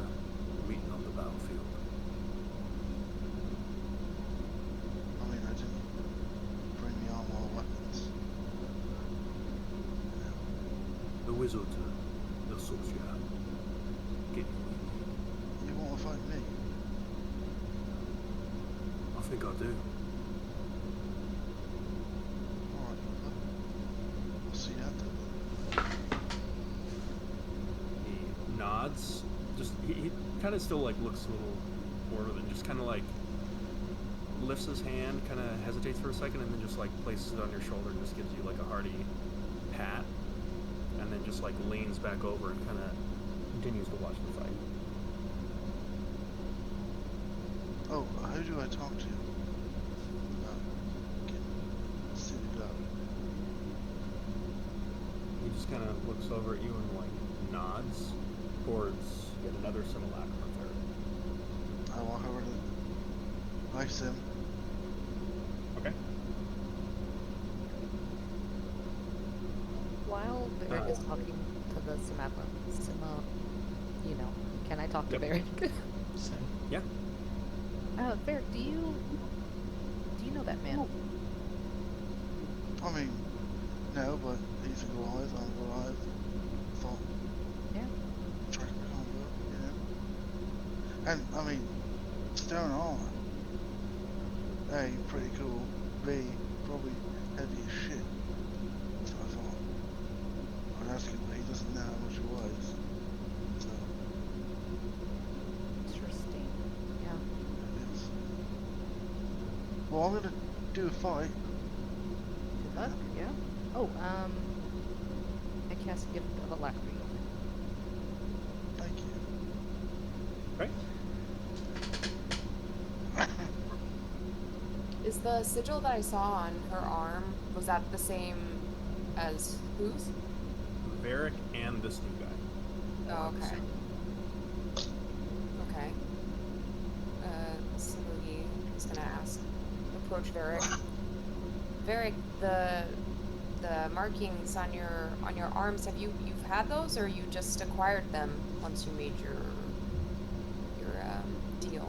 meeting on the battlefield. I mean, I didn't bring the armor or weapons. The wizard will sort you out. Get you what you need. You want to fight me? I think I do. Alright, brother. I'll see you out there. He nods. Just he kind of still like looks a little bored and just kind of like lifts his hand, kind of hesitates for a second, and then just like places it on your shoulder and just gives you like a hearty pat, and then just like leans back over and kind of continues to watch the fight. Oh, who do I talk to? Getting suited up. He just kind of looks over at you and like nods towards yet another simulacrum of there. I walk over to Nice him. Okay. While Barrick is talking to the you know, can I talk to Yep. Barrick? Same. Yeah. Barrick, do you know that man? I mean, no, but he's a Goliath, I'm a Goliath. Thought, Yeah. strike the combo, you know? And, I mean, stone armor. A, pretty cool. B, probably heavy as shit. So I thought, I'd ask him, but he doesn't know how much it weighs. So, Interesting. Yeah. it's... Well, I'm gonna do a fight. Good luck. Yeah. Oh, I cast Gift of Alacrity. Thank you. Okay. Is the sigil that I saw on her arm, was that the same as whose? Varric and this new guy. Oh, are the okay. same. Okay. Salugi is gonna approach Varric. Varric, the markings on your arms, you've had those, or you just acquired them once you made your deal,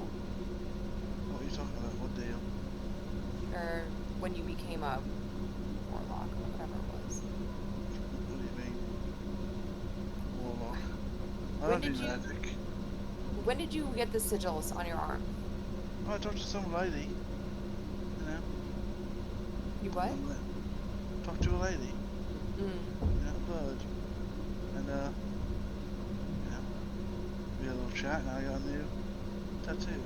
What are you talking about? What deal? or when you became a warlock or whatever it was? What do you mean? Warlock. I When don't do did you- magic. When did you get the sigils on your arm? I talked to some lady. You know? You what? Talked to a lady. Mm. You know, a bird. And, you know, we had a little chat and I got a new tattoo.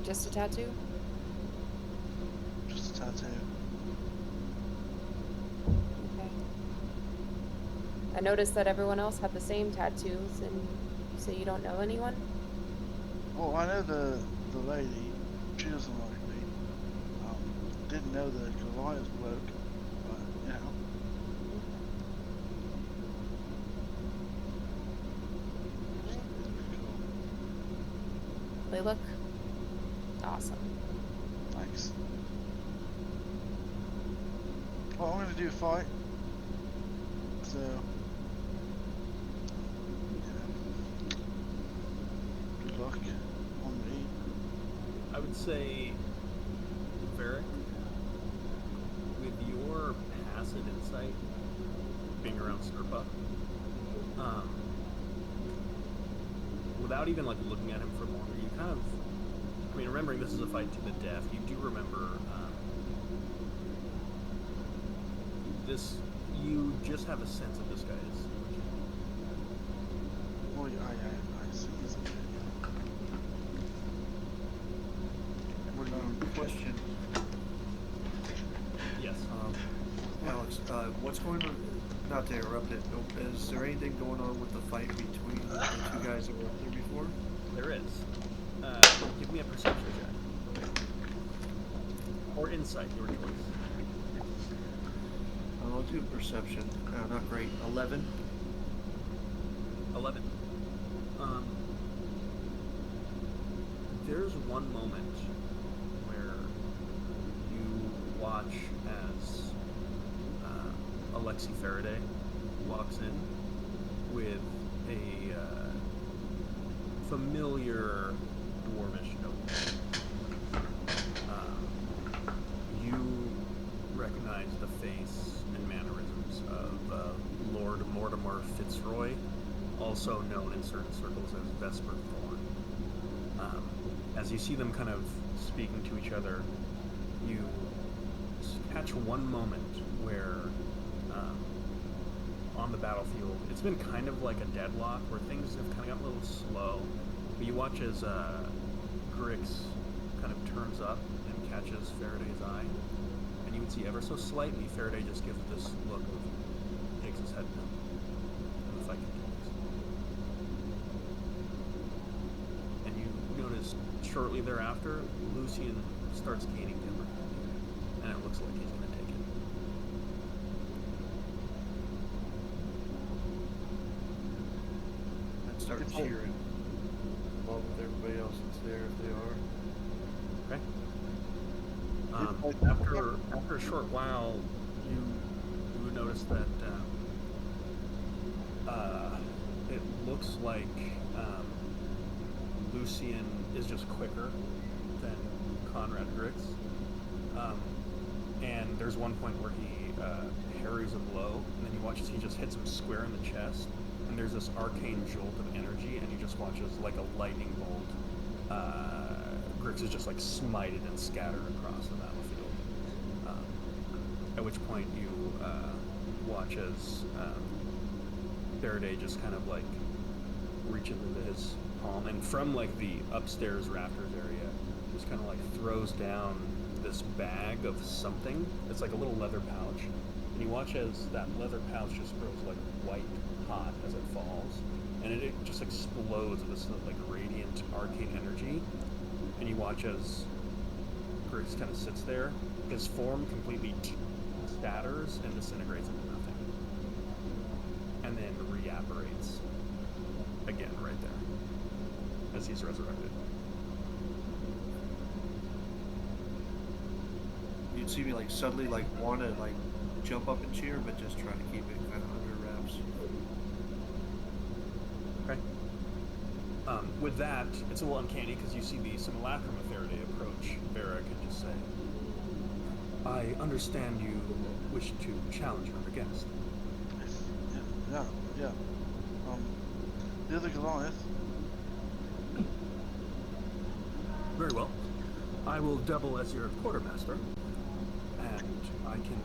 Just a tattoo? Just a tattoo. Okay. I noticed that everyone else had the same tattoos, and you say you don't know anyone? Well, I know the lady. She doesn't like me. Didn't know the Goliath bloke, but, you know. It's pretty cool. They look awesome. Thanks. Well, I'm gonna do a fight. So, yeah. Good luck on me. I would say, Varric, with your passive insight, being around Stirpa, without even like looking at him for longer, you kind of, I mean, remembering this is a fight to the death, you do remember this. You just have a sense of this guy is. Oh, yeah, I see. He's okay. What do you Question. Yes. Alex, what's going on? Not to interrupt it, but is there anything going on with the fight between the two guys that were up there before? There is. Give me a perception check. Or insight, your choice. I'll do perception. Not great. 11. 11. There's one moment where you watch as Alexi Faraday walks in with a familiar dwarvish note. You recognize the face and mannerisms of Lord Mortimer Fitzroy, also known in certain circles as Vesper Thorn. As you see them kind of speaking to each other, you catch one moment where on the battlefield, it's been kind of like a deadlock where things have kind of gotten a little slow. But you watch as Grix kind of turns up and catches Faraday's eye, and you would see ever so slightly Faraday just gives this look of takes his head down, and the fight continues. And you notice shortly thereafter, Lucian starts gaining the upper hand, and it looks like he's going to take it. And start It's cheering along with everybody else that's there if they are. Okay. After a short while, you would notice that it looks like Lucian is just quicker than Conrad Grix. And there's one point where he parries a blow, and then you watch as he just hits him square in the chest, and there's this arcane jolt of energy, and you just watch as like a lightning bolt, Grix is just like smited and scattered across the battlefield. At which point you watch as Faraday just kind of like reaches into his palm, and from like the upstairs rafters area, just kind of like throws down this bag of something. It's like a little leather pouch, and you watch as that leather pouch just grows like white hot as it falls, and it just explodes with this like radiant arcane energy. And you watch as Griggs kind of sits there, his form completely shatters and disintegrates into nothing, and then reapparates again right there as he's resurrected. You'd see me like suddenly like want to like jump up and cheer, but just try to keep it kind of under wraps. Okay. With that, it's a little uncanny because you see the simulacrum of Faraday approach Varric and just say, "I understand you wish to challenge her against." Yeah. The other Goliath. Very well. I will double as your quartermaster, and I can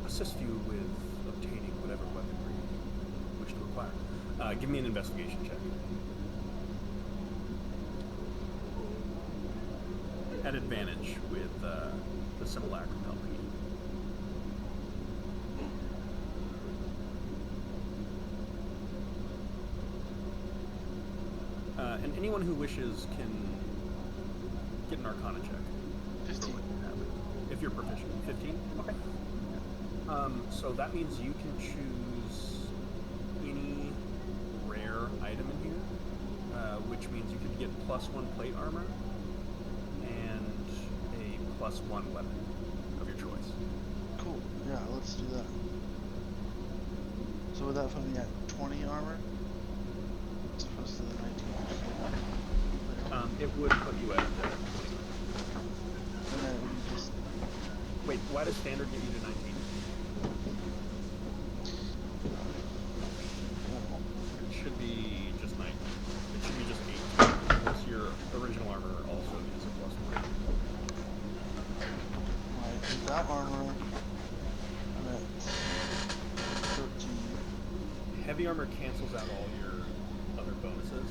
assist you with obtaining whatever weaponry you wish to acquire. Give me an investigation check. At advantage with the simulacrum helping you. And anyone who wishes can get an Arcana check. 15. If you're proficient. 15? Okay. So that means you can choose any rare item in here, which means you could get +1 plate armor and a +1 weapon of your choice. Cool. Yeah, let's do that. So would that put me at 20 armor? As opposed to the 19. It would put you at And then we just... wait, why does standard get you to 19? It should be just 9. It should be just 8. Without armor, I'm at 13. Heavy armor cancels out all your other bonuses.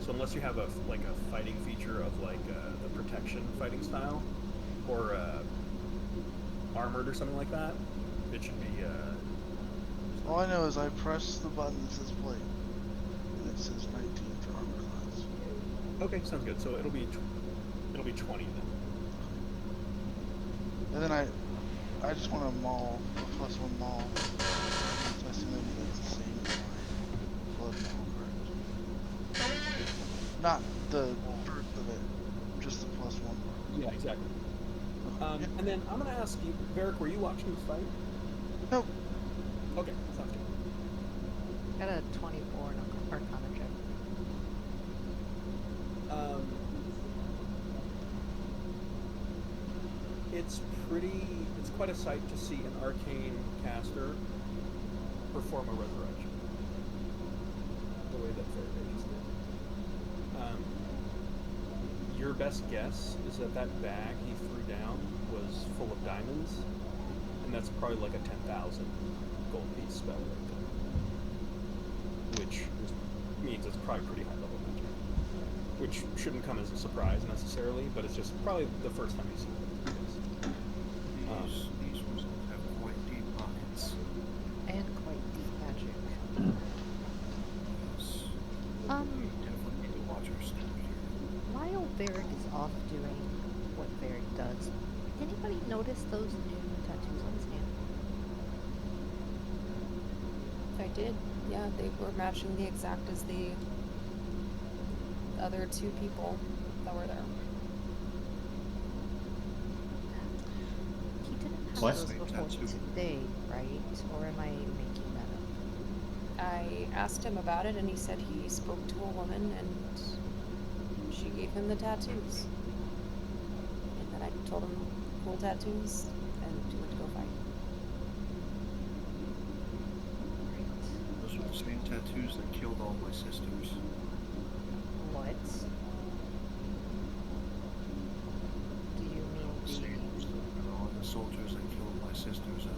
So unless you have a fighting feature of the protection fighting style, or armored or something like that, it should be. All I know is I press the button that says plate, and it says 19 for armor class. Okay, sounds good. So it'll be 20 then. And then I just want a maul, a +1 maul. So I assume maybe that's the same as my blood maul, correct? Not the birth of it, just the +1. Yeah, exactly. Yeah. And then I'm gonna ask you, Varric, were you watching the fight? Nope. Okay, sounds good. Got a 24 in Arcana check. It's quite a sight to see an arcane caster perform a resurrection. The way that Fairfax did. Your best guess is that bag he threw down was full of diamonds, and that's probably like a 10,000 gold piece spell right there. Which means it's probably pretty high level magic. Which shouldn't come as a surprise necessarily, but it's just probably the first time you see it. These ones have quite deep pockets. And quite deep magic. Yes. Um, We definitely need to watch our step here. While Varric is off doing what Varric does, anybody notice those new tattoos on his hand? I did. Yeah, they were matching the exact as the other two people that were there. He didn't have What? those Same before tattoo. today, right? Or am I making that up? I asked him about it, and he said he spoke to a woman, and she gave him the tattoos. And then I told him cool tattoos, and he went to go fight. Those were the same tattoos that killed all my sisters. What? Do you mean Same, all the soldiers that killed my sisters at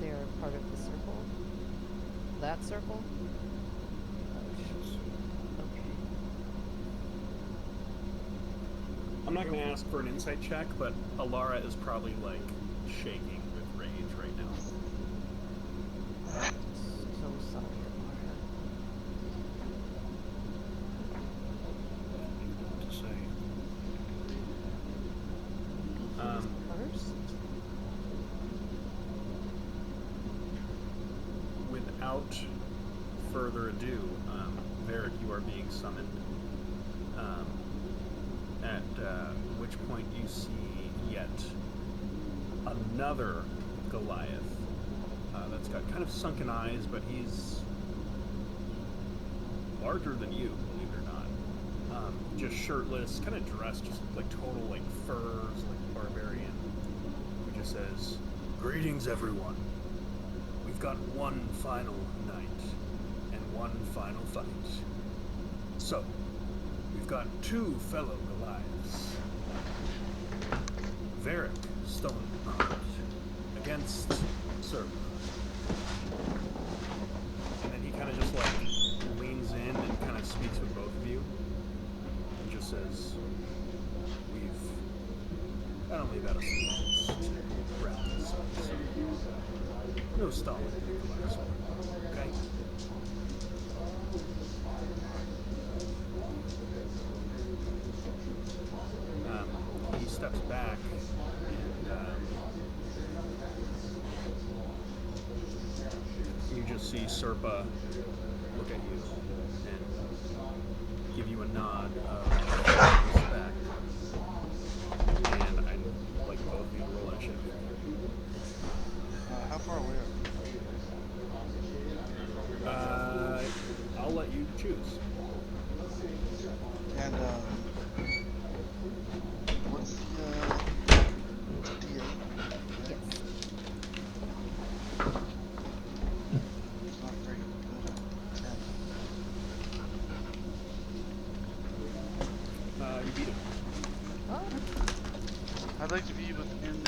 they're part of the circle? That circle? Yes. Okay. I'm not going to ask for an insight check, but Alara is probably like shaking with rage right now. So sorry, Amara. What to say? First? Without further ado, Varric, you are being summoned. At which point you see yet another Goliath that's got kind of sunken eyes, but he's larger than you, believe it or not. Just shirtless, kind of dressed, just like total like furs, like barbarian. He just says, "Greetings, everyone. We've got one final night and one final fight. So, we've got two fellow Goliaths. Varric Stoneheart against Serp." And then he kind of just like leans in and kind of speaks with both of you. And just says, "We've got only about a few minutes to wrap this up. So no stalling in the last one, okay?" He steps back and you just see Serpa look at you and give you a nod of respect. And I'd like both of you to roll initiative. How far away are we? I'll let you choose. And what's the D8? Yes. It's not very good. 10. You beat him. Oh, I'd like to be within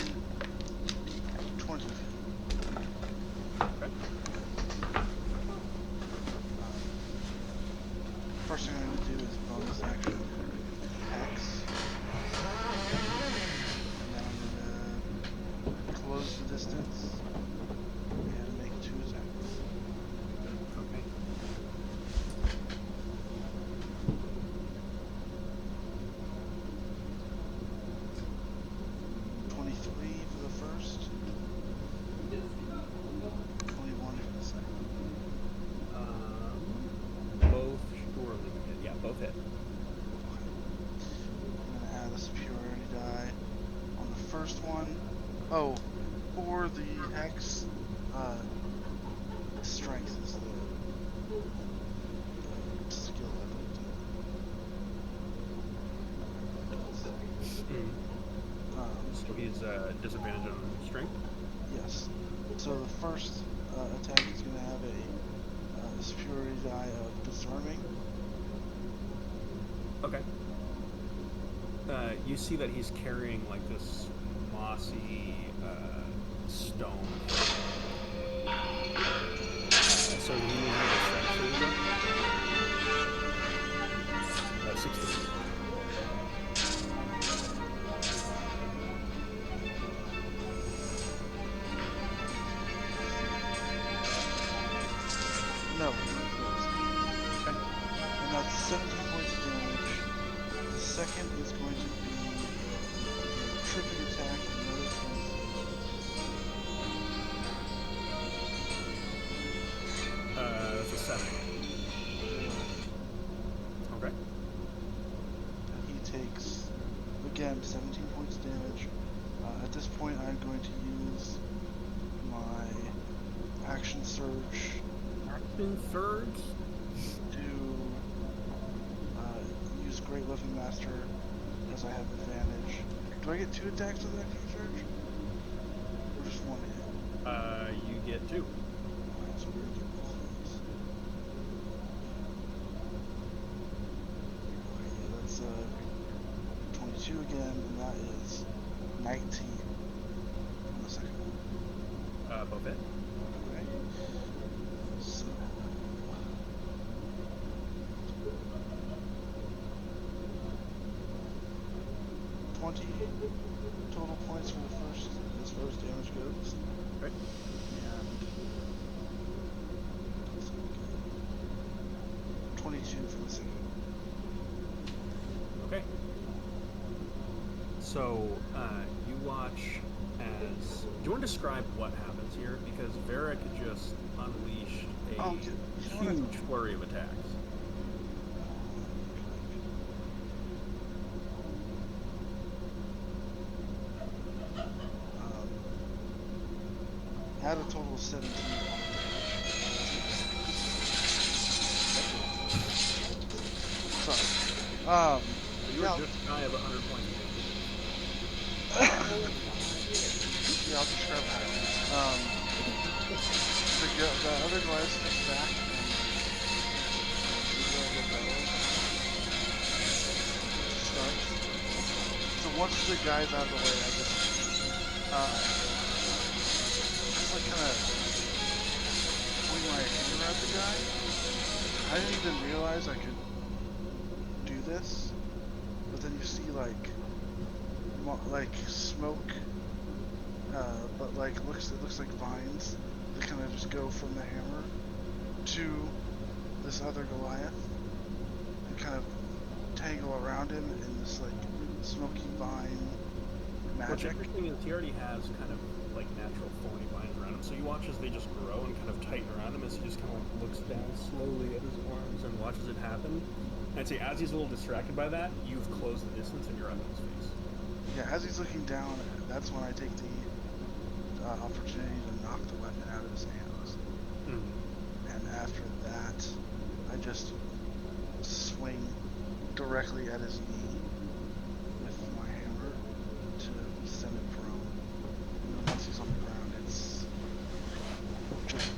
first one, oh, for the hex, strength is the skill level. So he's disadvantage on strength. Yes. So the first attack is going to have a superiority die of disarming. Okay. You see that he's carrying like this mossy stone. So he uses a strength 16. No. Okay. And that's 17 points of damage. The second is going to be a tripping attack, another 20. That's a 7. Okay. And he takes, again, 17 points of damage. At this point, I'm going to use my action surge. Action surge? To use Great Living Master because I have advantage. Do I get 2 attacks with action surge? Or just 1 hit? You get 2. Alright, so we're gonna get both of these. Okay, yeah, that's 22 again, and that is 19 on the second one. Both hit. Okay. So 20 total points for the first, as far as damage goes. Right. And 22 for the second. Okay. So, you watch as... Do you want to describe what happens here? Because Varric just unleashed a huge flurry of attacks. Had a total of 17. Sorry. You were just shy of 100 points. Yeah, I'll describe that. The other guys steps back and the battle starts. So once the guy's out of the way, I just like kind of swing my hammer at the guy. I didn't even realize I could do this, but then you see like smoke, but like it looks like vines that kind of just go from the hammer to this other Goliath and kind of tangle around him in this like smoky vine magic. What's interesting is he already has kind of like natural thorny vines around him, so you watch as they just grow and kind of tighten around him as he just kind of like looks down slowly at his arms and watches it happen. And I'd say as he's a little distracted by that, you've closed the distance and you're up in his face. Yeah, as he's looking down, that's when I take the opportunity to knock the weapon out of his hands. Mm-hmm. And after that, I just swing directly at his knee with my hammer to send him prone. And then once he's on the ground, it's just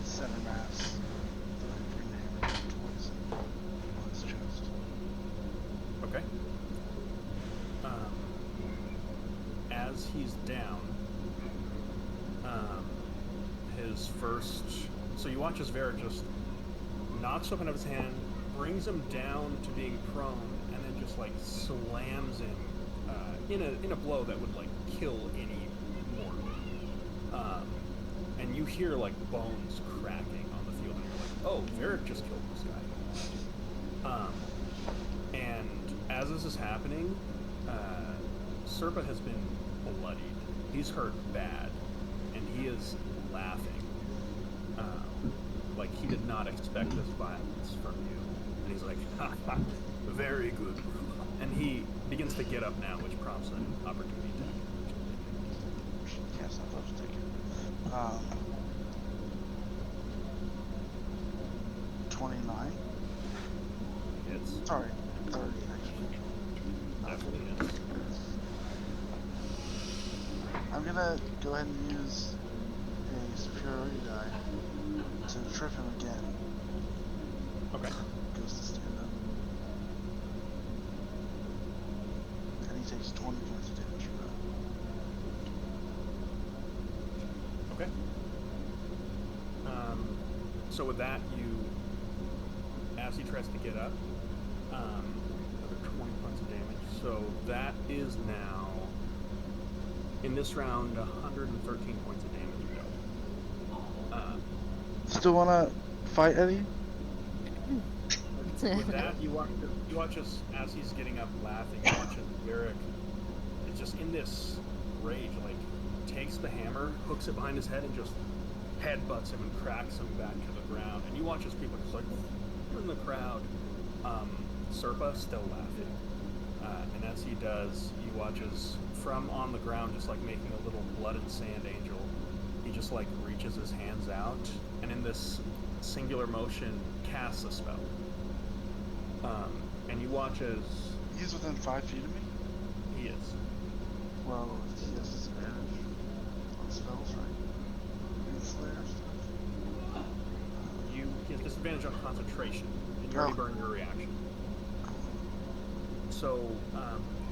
center mass. Then I bring the hammer down towards him on his chest. Okay. As he's down, his first... So you watch as Vera just knocks the weapon out of his hand, brings him down to being prone, and then just like slams him in a blow that would like kill any mortal. And you hear like bones cracking on the field, and you're like, oh, Varric just killed this guy. And as this is happening, Serpa has been bloodied. He's hurt bad, and he is laughing. Like he did not expect this violence from you. And he's like, ha ha, very good. And he begins to get up now, which prompts an opportunity attack. Um, 29. Hits. Sorry, 30 actually. Definitely hits. I'm gonna go ahead and use a superiority die to trip him again. Okay. Goes to stand up. And he takes 20 points of damage for that. Okay. So with that, as he tries to get up, another 20 points of damage. So that is now, in this round, 113 points of damage. Still wanna fight Eddie? With that, you watch as he's getting up laughing, you watch as Varric is just in this rage, like, takes the hammer, hooks it behind his head, and just headbutts him and cracks him back to the ground. And you watch as people just like in the crowd. Serpa still laughing, and as he does, you watch as from on the ground, just like making a little blood and sand angel, he just like reaches his hands out, and in this singular motion casts a spell. And you watch as He's within 5 feet of me? he is. Well, he has disadvantage on spells, right? And Slayer stuff. He has disadvantage on concentration, and you already burned your reaction. So,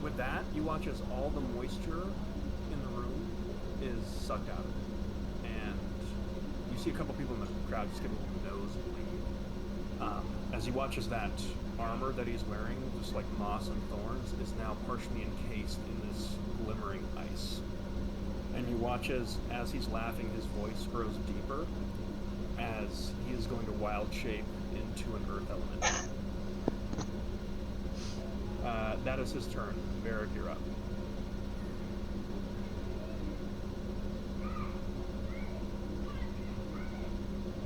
with that, you watch as all the moisture in the room is sucked out of it. And you see a couple people in the crowd just get a nosebleed. As you watch as that armor that he's wearing, just like moss and thorns, is now partially encased in this glimmering ice. And you watch as he's laughing, his voice grows deeper, as he is going to wild shape into an earth element. That is his turn. Varric, you're up.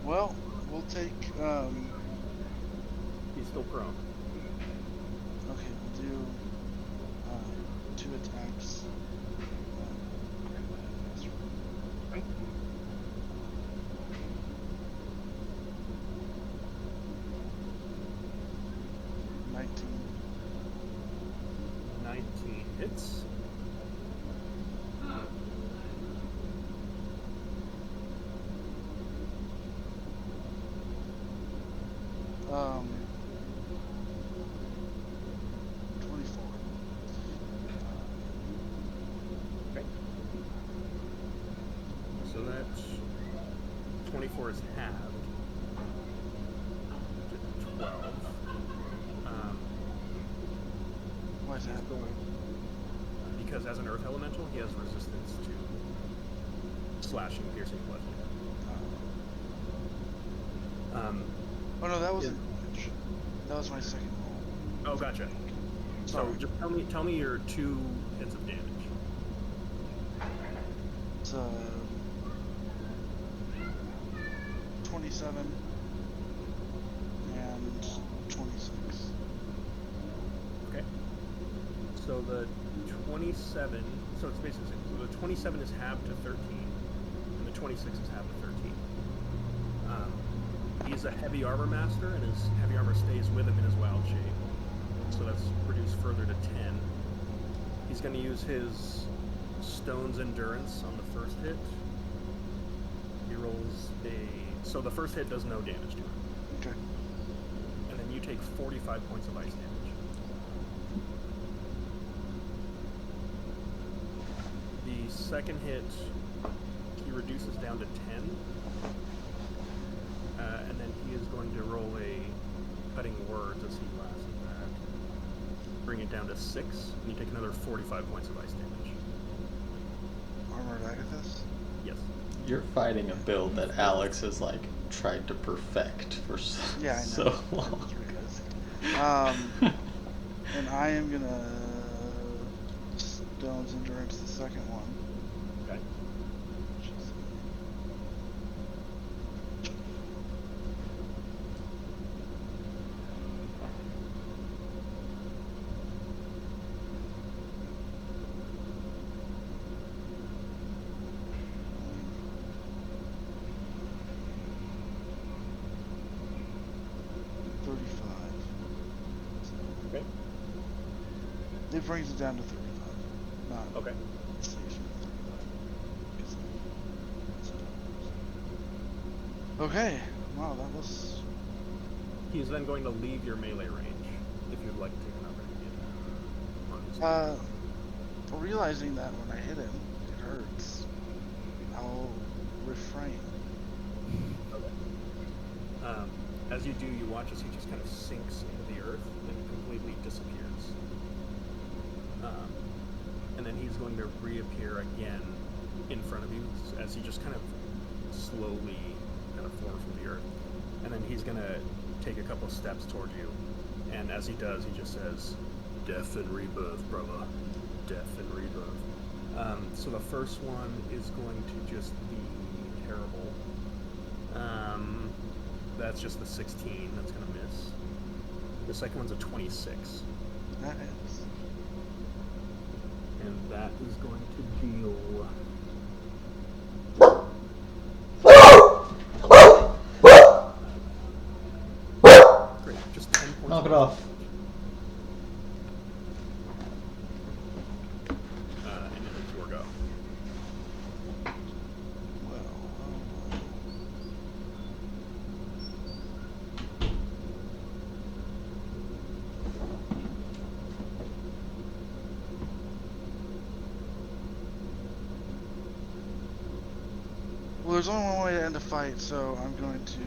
Well, we'll take, He's still prone. okay, we'll do, 2 attacks. Right. 19. 19 hits. Um, 24. Okay. So that's 24 is halved to 12. Why is He's that? going because as an earth elemental, he has resistance to slashing, piercing, bludgeoning. Oh no, that wasn't damage. That was my second roll. Oh, gotcha. So Sorry. just tell me your 2 hits of damage. It's 27 and 26. Okay. So the 27, so it's basically, so the 27 is halved to 13, and the 26 is halved to 13. He's a heavy armor master, and his heavy armor stays with him in his wild shape. So that's reduced further to 10. He's going to use his Stone's Endurance on the first hit. He rolls a... So the first hit does no damage to him. Okay. And then you take 45 points of ice damage. The second hit, he reduces down to 10. And then he is going to roll a Cutting Words as he laughs at that. Bring it down to 6, and you take another 45 points of ice damage. Armored Agathis? Yes. You're fighting a build that Alex has like tried to perfect for Yeah, I know. so long. It's and I am gonna Stone's Endurance the second one. Okay. Which is, it brings it down to 35. Not Okay. station 35. Okay. Wow, that was. He's then going to leave your melee range if you'd like to take an opportunity attack on his Realizing that when I hit him, it hurts. I'll refrain. As you do, you watch as he just kind of sinks into the earth and completely disappears. And then he's going to reappear again in front of you as he just kind of slowly kind of forms from the earth. And then he's going to take a couple steps toward you. And as he does, he just says, "Death and rebirth, brother. Death and rebirth." So the first one is going to just be terrible. That's just the 16. That's going to miss. The second one's a 26. That is. And that is going to deal... Great, just 10 points. Knock it off. And then it's your go. Well, there's only one way to end a fight, so I'm going to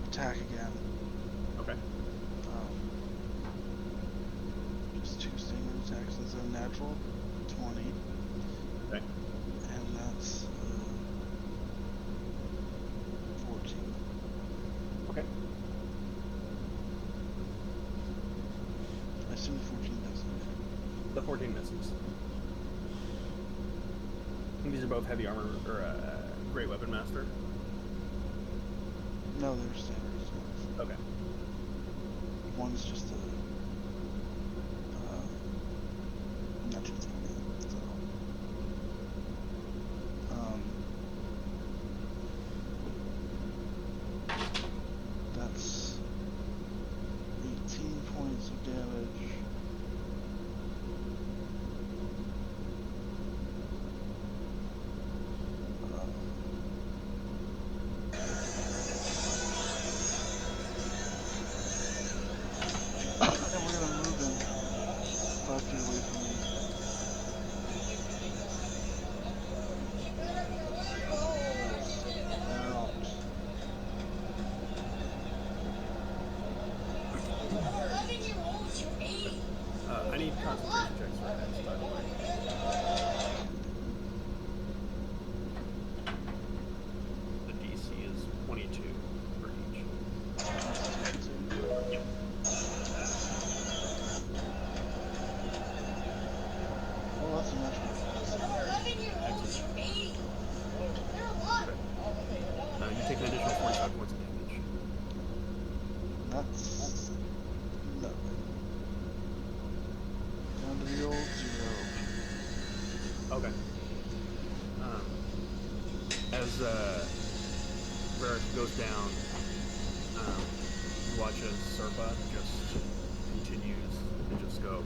attack again. Okay. Just 2 standard attacks. That's a natural 20. Okay. And that's 14. Okay. I assume 14 doesn't. The 14 misses. And these are both heavy armor, or great weapon master. No, they're standard attacks. Okay. One's just a natural 20. So, that's 18 points of damage. And we're gonna move him 5 feet away from me. Out. I need concentration checks for heads, by the way. The DC is 22 for each. Yep. Oh, that's a natural. You take an additional 45 points of damage. That's nothing. Down to the old 0. Okay. As Varric goes down, you watch as Serpa just continues to just go,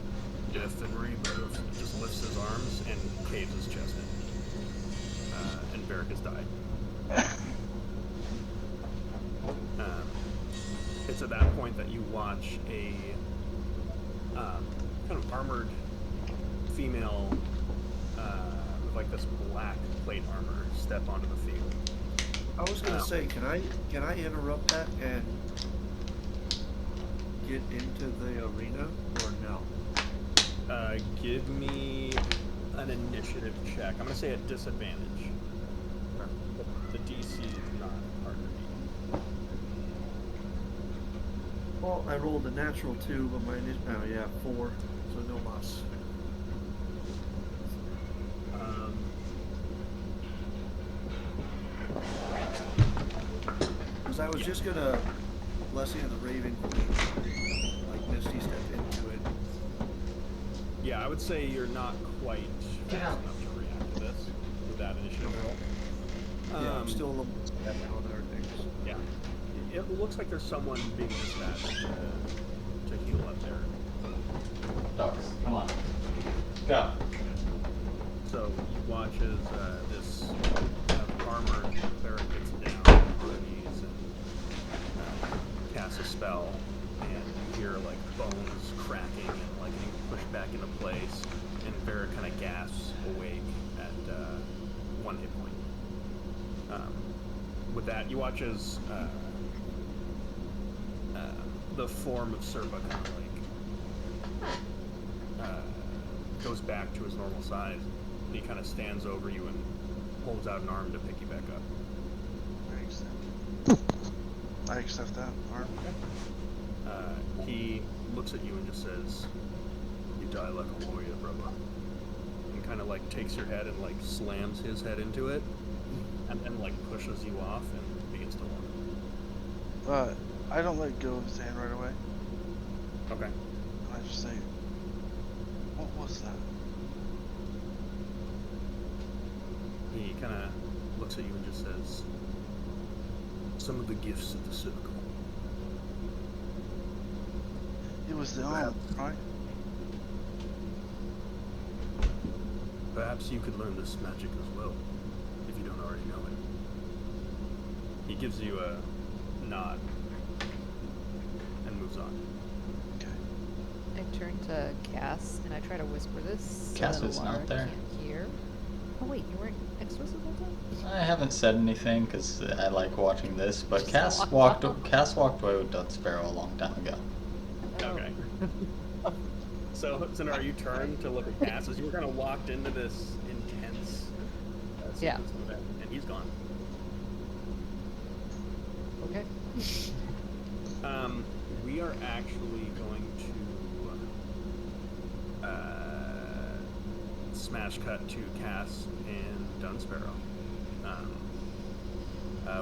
"Death and rebirth." He just lifts his arms and caves his chest in. And Varric has died. It's at that point that you watch a kind of armored female with like this black plate armor step onto the field. I was gonna say, can I interrupt that and get into the arena or no? Give me an initiative check. I'm gonna say at disadvantage. The DC is not hard to beat. Well, I rolled a natural 2, but my oh yeah, 4, so no loss. Because I was just gonna Blessing of the Raven Queen, like Misty stepped into it. Yeah, I would say you're not quite fast enough to react to this with that initiative roll. Yeah, I'm still a little bit step on other things. Yeah. It looks like there's someone being dispatched to heal up there. Ducks, come on. Go. So you watch as this armored cleric gets down on her knees and casts a spell, and you hear like bones cracking and like getting pushed back into place, and Vera kind of gasps awake at 1 hit point. With that, you watch as the form of Serpa kind of like goes back to his normal size, and he kind of stands over you and holds out an arm to pick you back up. I accept that. Arm. He looks at you and just says, "You die like a warrior, brother." And kind of like takes your head and like slams his head into it, and then like pushes you off and begins to walk. I don't let go of his hand right away. Okay. I just say, what was that? He kind of looks at you and just says, "Some of the gifts of the circle." It was the arm, right? Perhaps you could learn this magic as well, if you don't already know it. He gives you a nod and moves on. Okay. I turn to Cass and I try to whisper this. Cass so that is not Alara there. Can't hear. Oh wait, you weren't expressive the whole time? I haven't said anything because I like watching this, but Just Cass walked walked away with Dud Sparrow a long time ago. Okay. So are you turned to look at Cass as you were kind of walked into this intense Yeah. sequence of event, and he's gone. Okay. We are actually going to smash cut to Cass and Dunsparrow.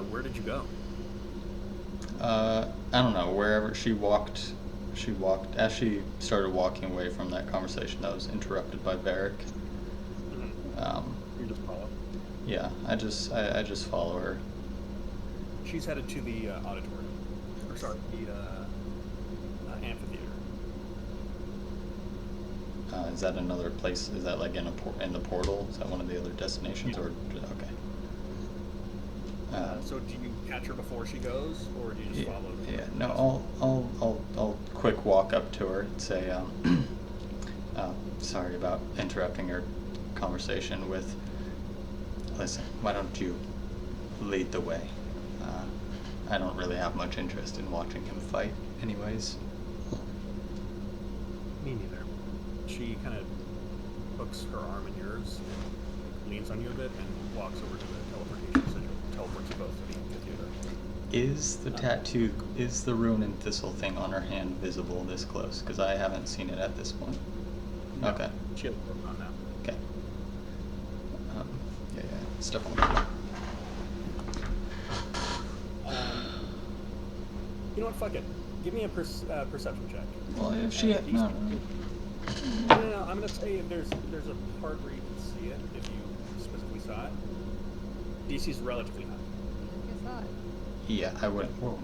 Where did you go? I don't know, wherever she walked, as she started walking away from that conversation that was interrupted by Varric. You just follow. Yeah, I just follow her. She's headed to the auditorium. Or sorry, the amphitheater. Is that another place? Is that like in the portal? Is that one of the other destinations, Yeah. or okay? So do you catch her before she goes, or do you just follow her? Yeah, no, I'll quick walk up to her and say, sorry about interrupting your conversation with. Listen, why don't you lead the way? I don't really have much interest in watching him fight, anyways. Me neither. She kind of hooks her arm in yours and leans on you a bit and walks over to the teleportation sigil. Teleports you both to the amphitheater. Is the tattoo, is the rune and thistle thing on her hand visible this close? Because I haven't seen it at this point. No, Okay. She has a book on now. Okay. Yeah, stuff on that. You know what? Fuck it. Give me a perception check. Well, if she had, no. No. I'm gonna say there's a part where you can see it if you specifically saw it. DC's relatively high. I guess not. Yeah, I wouldn't. Whoa.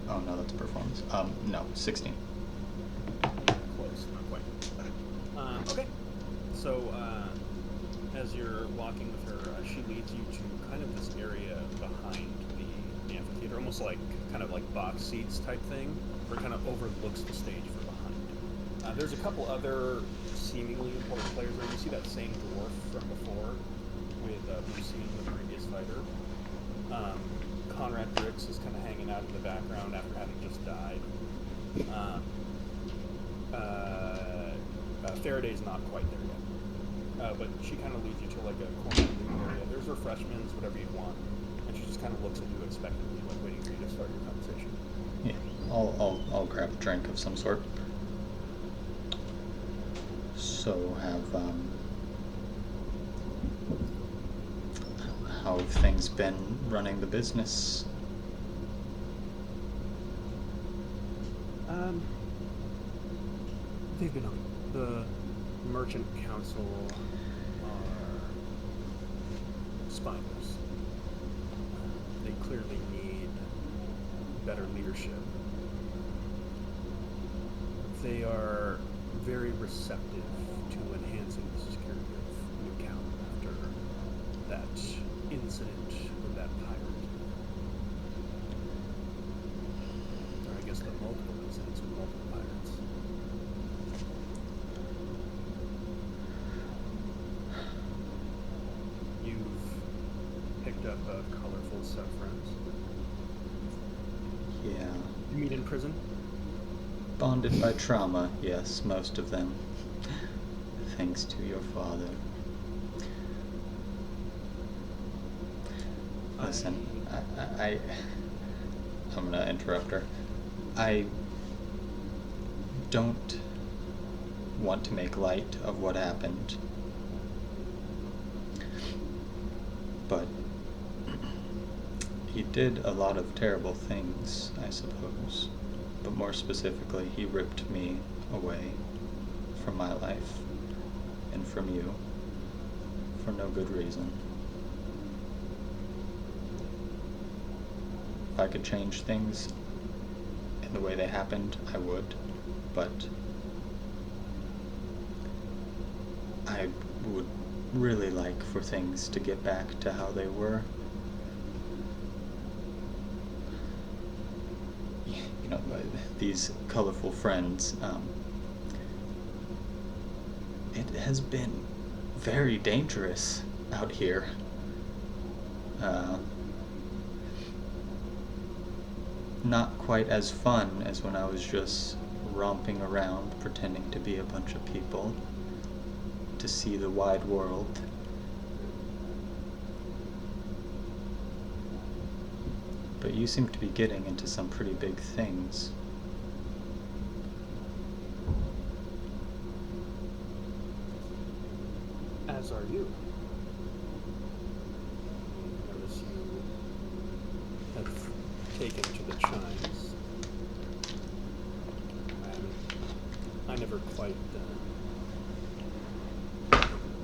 Oh no, that's performance. No, 16. Close, not quite. Okay. So as you're walking with her, she leads you to kind of this area behind the amphitheater, almost like kind of like box seats type thing, where it kind of overlooks the stage from behind. There's a couple other seemingly important players there. You see that same dwarf from before with Lucy, the previous fighter. Conrad Briggs is kind of hanging out in the background after having just died. Faraday's not quite there yet. But she kind of leads you to like a corner area. There's refreshments, whatever you want. And she just kind of looks at you expectantly, like waiting for you to start your conversation. Yeah, I'll grab a drink of some sort. So how have things been running the business? They've been on. The Merchant Council are spineless. They clearly need better leadership. They are very receptive to enhancing the security of Newtown after that incident with that pirate. Or I guess the multiple incidents with multiple pirates. You've picked up a colorful set of friends. Yeah. You meet in prison? Bonded by trauma, yes, most of them. Thanks to your father. Listen, I'm gonna interrupt her. I don't want to make light of what happened, but he did a lot of terrible things, I suppose. But more specifically, he ripped me away from my life and from you for no good reason. If I could change things in the way they happened, I would, but I would really like for things to get back to how they were. You know, these colorful friends, it has been very dangerous out here. Not quite as fun as when I was just romping around pretending to be a bunch of people to see the wide world. But you seem to be getting into some pretty big things. As are you. Notice you have taken to the chimes. I never quite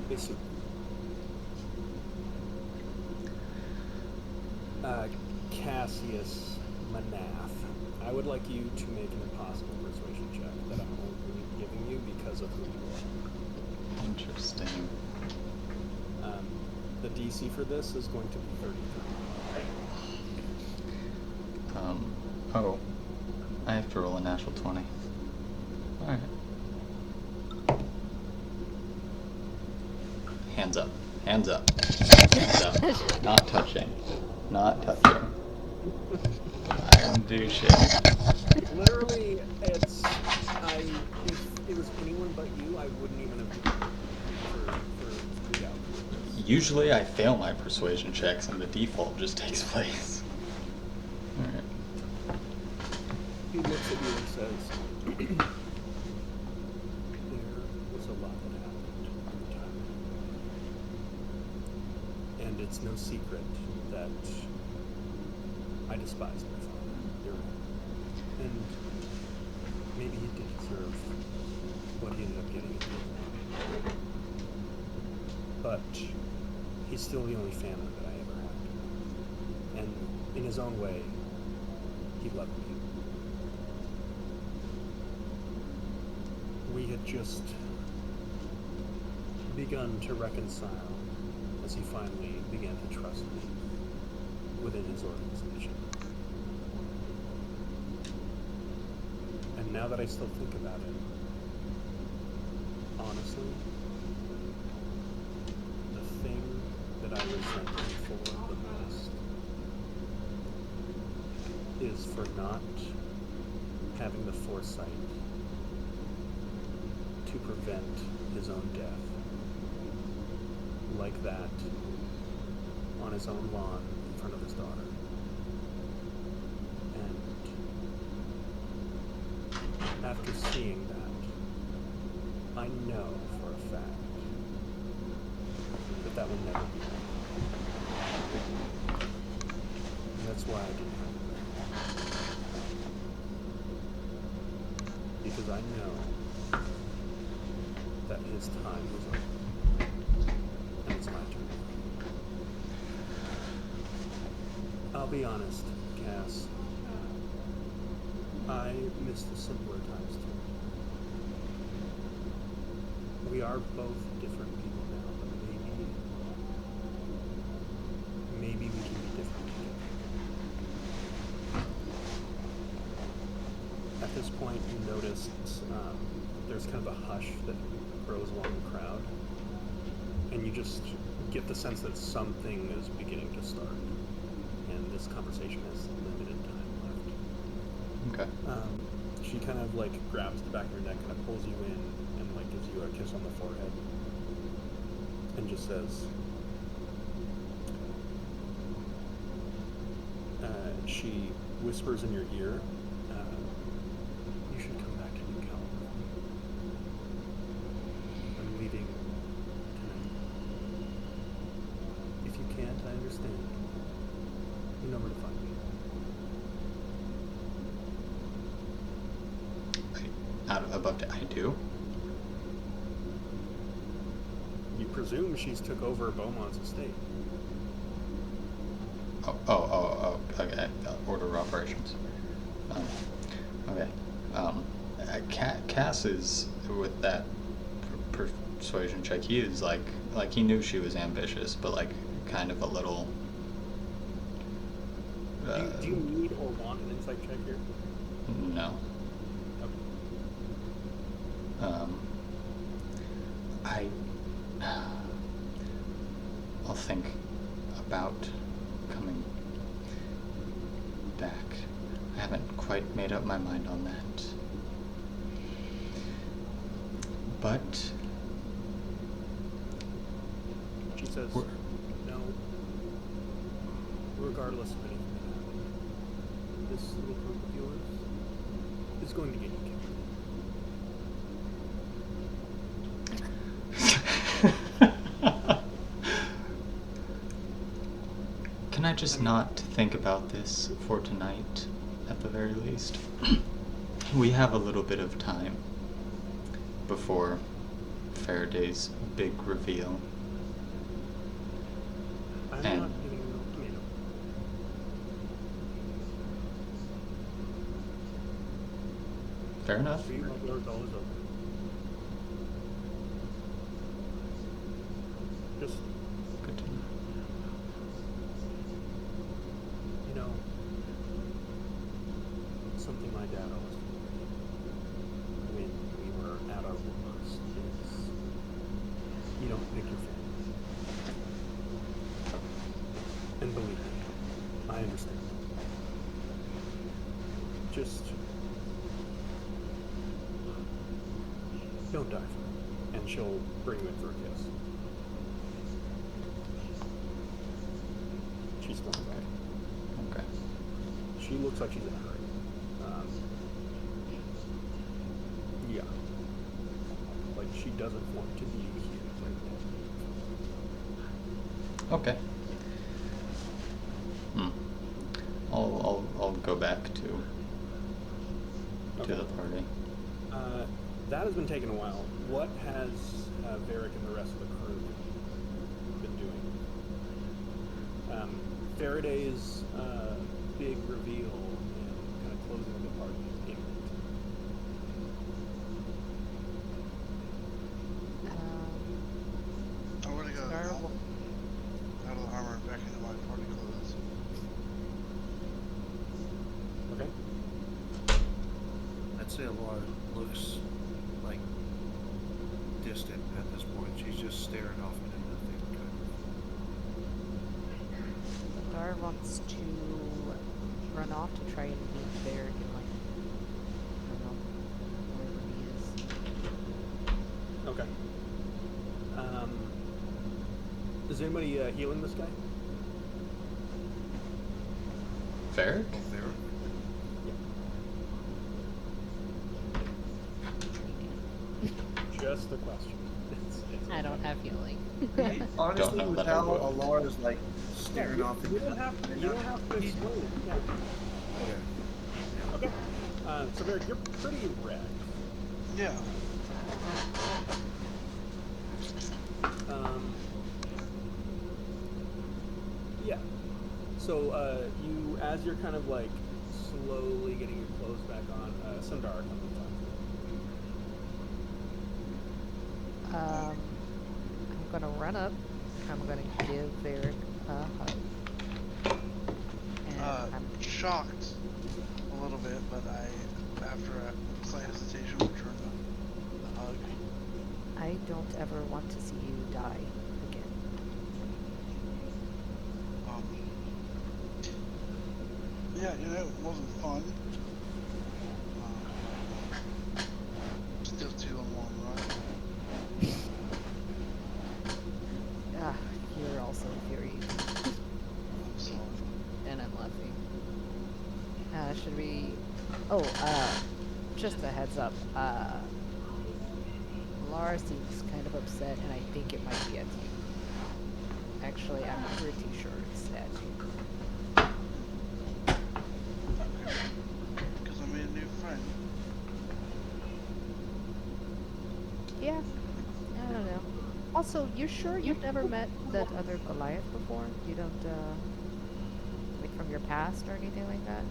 basically Cassius Manath. I would like you to make an impossible persuasion check that I'm only giving you because of who you are. Interesting. The DC for this is going to be 33. Oh. I have to roll a natural 20. Alright. Hands up. Hands up. Hands up. Not touching. Not touching. I don't do shit. Literally, if it was anyone but you, I wouldn't even have for the outcome. Usually I fail my persuasion checks and the default just takes place. Alright. He looks at you and says, there was a lot that happened on the time. And it's no secret that I despise my father. You're right. And maybe he did deserve what he ended up getting. But he's still the only family that I ever had. And in his own way, he loved me. We had just begun to reconcile as he finally began to trust me within his organization. And now that I still think about it, honestly, the thing that I resent him for the most is for not having the foresight to prevent his own death, like that, on his own lawn in front of his daughter. And after seeing that, I know for a fact that that will never be done. And that's why I didn't have it. Because I know that his time was over. And it's my turn. I'll be honest, Cass. I miss the simpler times too. We are both different people now, but maybe we can be different together. At this point, you notice there's kind of a hush that grows along the crowd, and you just get the sense that something is beginning to start, and this conversation has limited time left. Okay. She kind of like grabs the back of your neck, kind of pulls you in, and like gives you a kiss on the forehead, and just says, she whispers in your ear, you should come back to New California. I'm leaving tonight. If you can't, I understand. You know where to find me. Out above it, I do. You presume she's took over Beaumont's estate. Oh, okay. Order of operations. Okay. Cass is with that persuasion check. He is like he knew she was ambitious, but like kind of a little. Do you need or want an insight check here? No. Okay. I'll think about coming back. I haven't quite made up my mind on that. But She says, no, regardless of anything that happened, this little group of yours is going to get you killed. Can I just not think about this for tonight, at the very least? We have a little bit of time before Faraday's big reveal. I'm And- not giving you an ultimatum. Fair enough. For you, my door's always open. Just, Good to know. you know, something my dad always told me when we were at our worst is you don't pick your family. And believe me, I understand. Just don't die for her, and she'll bring you in for a kiss. She's going back. Okay. She looks like she's in a hurry. Yeah. Like she doesn't want to be here right now. Okay. I'll go back to Okay. the party. That has been taking a while. What has Varric and the rest of the crew been doing? Faraday's big reveal and kind of closing of the party is imminent. I want to go Star- out of the armor and back into my party clothes. Okay. I'd say Laura looks like distant at this point. She's just staring off into nothing. Dar wants to run off to try and meet Varric and like, I don't know, wherever he is. Okay. Is anybody healing this guy? Fair? Oh, there. Just a question. It's I don't have healing. Honestly, know with that I how would. Alara's like staring off You into don't have to. You don't have to explain it. Yeah. Okay. Okay. So Varric, you're pretty red. Yeah. Yeah. So you, as you're kind of like slowly getting your clothes back on, Sundara comes and I'm gonna run up. I'm gonna give Varric a hug. And I'm Shocked a little bit, but after a slight hesitation, return the hug. I don't ever want to see you die again. Um, yeah, it wasn't fun. Still too long, right? Ah, you're also infuriating. I'm sorry. And I'm laughing. Should we... Oh, just a heads up. Laura seems kind of upset, and I think it might be at you. Actually, I'm pretty sure it's at you. Because I made a new friend. Yeah, I don't know. Also, you sure you've never met that other Goliath before? You don't, like from your past or anything like that?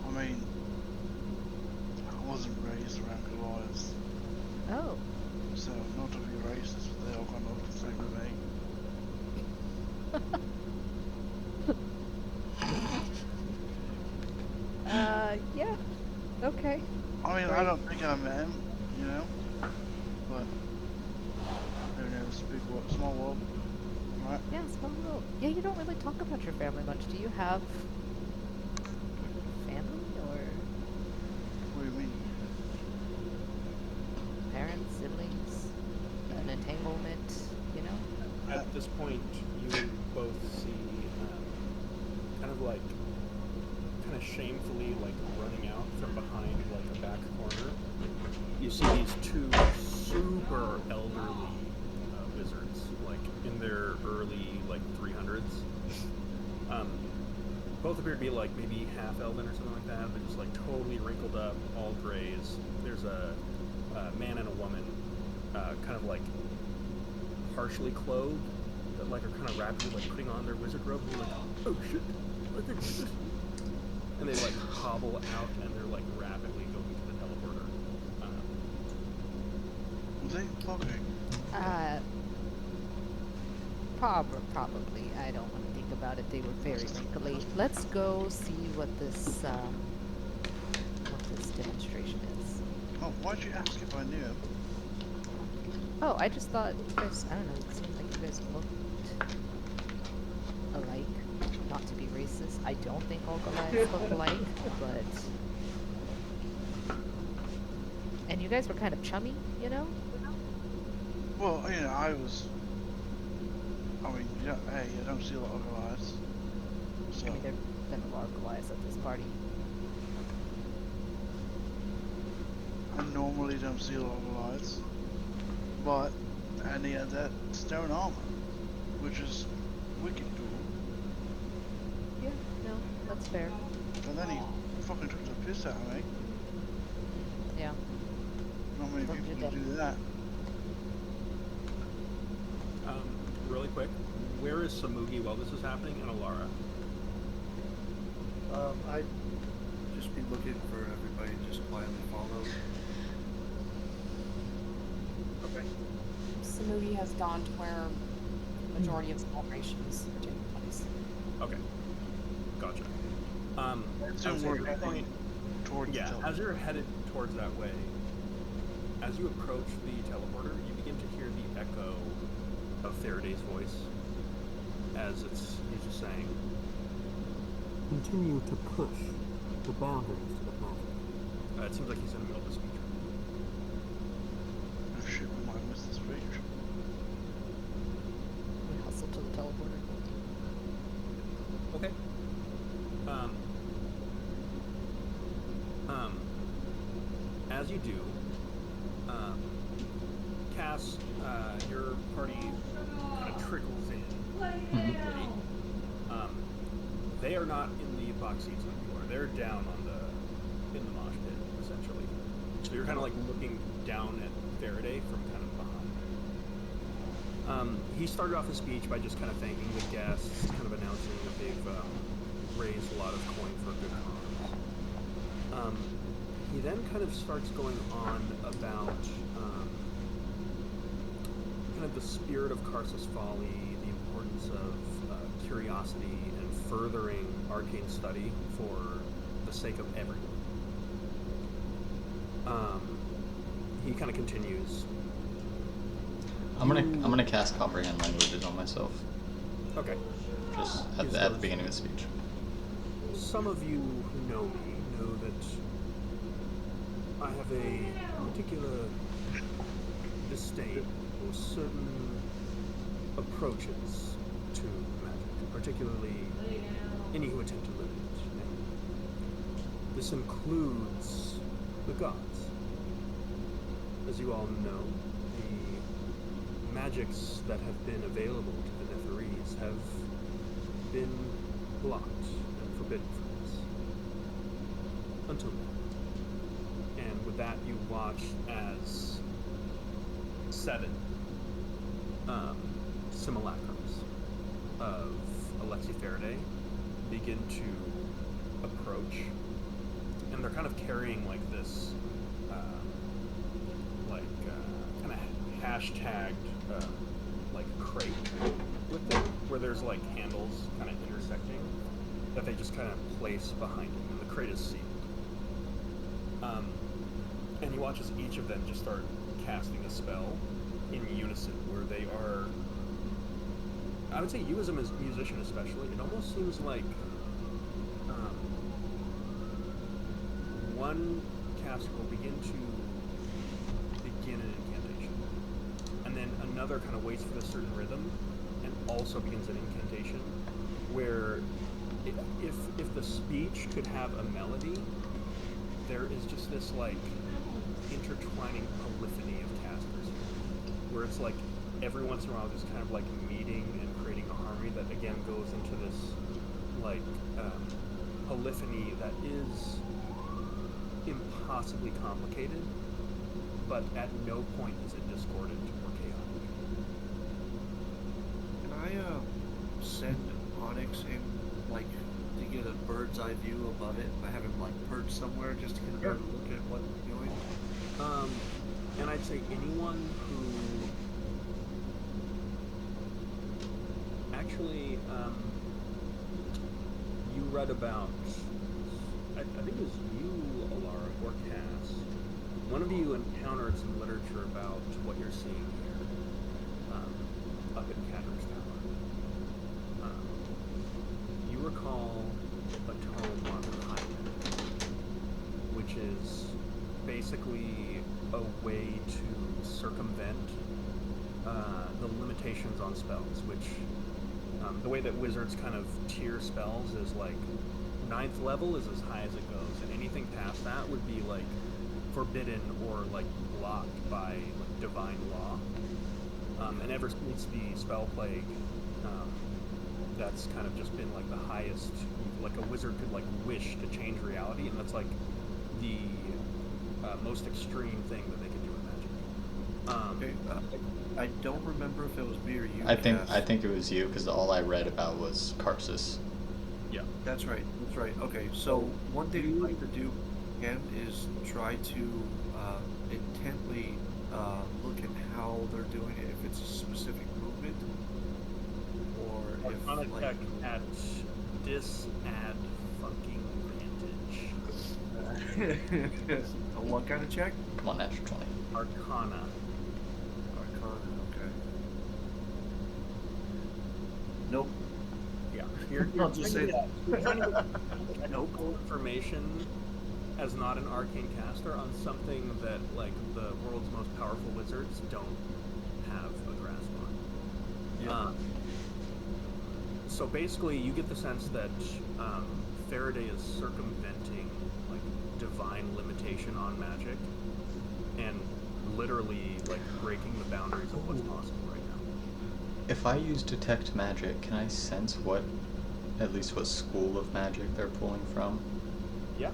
I mean, I wasn't raised around Goliaths, Oh. so not to be racist, but they all kind of look the same to me. Yeah. Okay. I mean, I Right. don't think I met him, but who knows? Big world, small world, right? Yeah, small world. Yeah, you don't really talk about your family much. Do you have family or What do you mean? parents, siblings, an entanglement, you know? At this point, you both see kind of shamefully running out from behind a back corner. You see these two super elderly wizards, in their early 300s. Both appear to be maybe half elven or something like that, but just totally wrinkled up, all grays. There's a man and a woman, kind of partially clothed, that are kind of rapidly putting on their wizard robe. And oh shit, I think we just. And they hobble out, and they're rapidly going to the teleporter. Was they fucking? Probably. I don't want to think about it. They were very wrinkly. Let's go see what this demonstration is. Oh, why'd you ask if I knew? Oh, I just thought you guys, I don't know, it seemed like you guys looked alike. Not to be racist. I don't think all Goliaths look alike, but... And you guys were kind of chummy, you know? Well, I was. I mean, hey, you don't see a lot of Goliaths. So, I mean, there have been a lot of Goliaths at this party. I normally don't see a lot of Goliaths. But, and he had that stone armor, which is wicked cool. Yeah, no, that's fair. But then he fucking took the piss out of me. Yeah. Not many Don't people do can that. do that. Really quick, where is Samugi while this is happening, and Alara? I'd just be looking for everybody and just quietly follow. Okay. Samugi has gone to where the majority of celebrations are taking place. Okay. Gotcha. So as we're you're heading towards yeah, the as you're headed towards that way, as you approach the teleporter, you begin to hear the echo of Faraday's voice, as he's just saying, Continue to push the boundaries of magic. it seems like he's in the middle of a speech. Oh shit, we might miss this speech. We hustle to the teleporter. Okay. As you do, Cass, your party kind of trickles in quickly. They are not in the box seats anymore. They're down in the mosh pit, essentially. So you're kind of looking down at Faraday from kind of behind. He started off his speech by just kind of thanking the guests, kind of announcing that they've raised a lot of coin for good cause. he then kind of starts going on about kind of the spirit of Karsus Folly, the importance of curiosity and furthering arcane study for the sake of everyone. He kind of continues. I'm gonna cast comprehend languages on myself, Okay. just at the beginning of the speech. Some of you who know me know that I have a particular disdain for certain approaches to magic, particularly any who attempt to limit it. And this includes the gods. As you all know, the magics that have been available to the Netherese have been blocked and forbidden from us. Until now. And with that, you watch as 7 simulacrums of Alexi Faraday begin to approach, and they're kind of carrying like this, kind of hashtagged like crate with them, where there's like handles kind of intersecting that they just kind of place behind him, and the crate is sealed. And you watch as each of them just start casting a spell in unison, where they are, I would say you as a musician especially, it almost seems like one caster will begin an incantation, and then another kind of waits for a certain rhythm and also begins an incantation, where if the speech could have a melody, there is just this like intertwining polyphony of casters here, where it's like every once in a while just kind of like meeting and creating a harmony that again goes into this like polyphony that is impossibly complicated, but at no point is it discordant or chaotic. Can I send Onyx in, like, to get a bird's eye view above it? I have him like perched somewhere just to get a better look at what it's doing. And I'd say anyone who actually, you read about, I think it was you, Alara, or Cass. One of you encountered some literature about what you're seeing here, up in Cadrick's Tower. You recall a tome on the Highland, which is basically a way to circumvent the limitations on spells, which the way that wizards kind of tier spells is like 9th level is as high as it goes, and anything past that would be like forbidden or like blocked by like divine law. And ever since the spell plague, that's kind of just been like the highest, like a wizard could like wish to change reality, and that's like the most extreme thing that they could do in magic. Okay, I don't remember if it was me or you. I think it was you, because all I read about was Karsus. Yeah. That's right. That's right. Okay, so one thing I'd like to do again is try to intently look at how they're doing it, if it's a specific movement, or if Arcana like check at disadvantage. what kind of check? Come on, natural 20. Arcana. Arcana. Okay. Nope. Yeah. I'll just say that. You're trying to get local information as not an arcane caster on something that like the world's most powerful wizards don't have a grasp on. Yeah. So basically, you get the sense that Faraday is circumventing like divine limitation on magic, and literally like breaking the boundaries of what's possible right now. If I use detect magic, can I sense at least what school of magic they're pulling from? Yeah.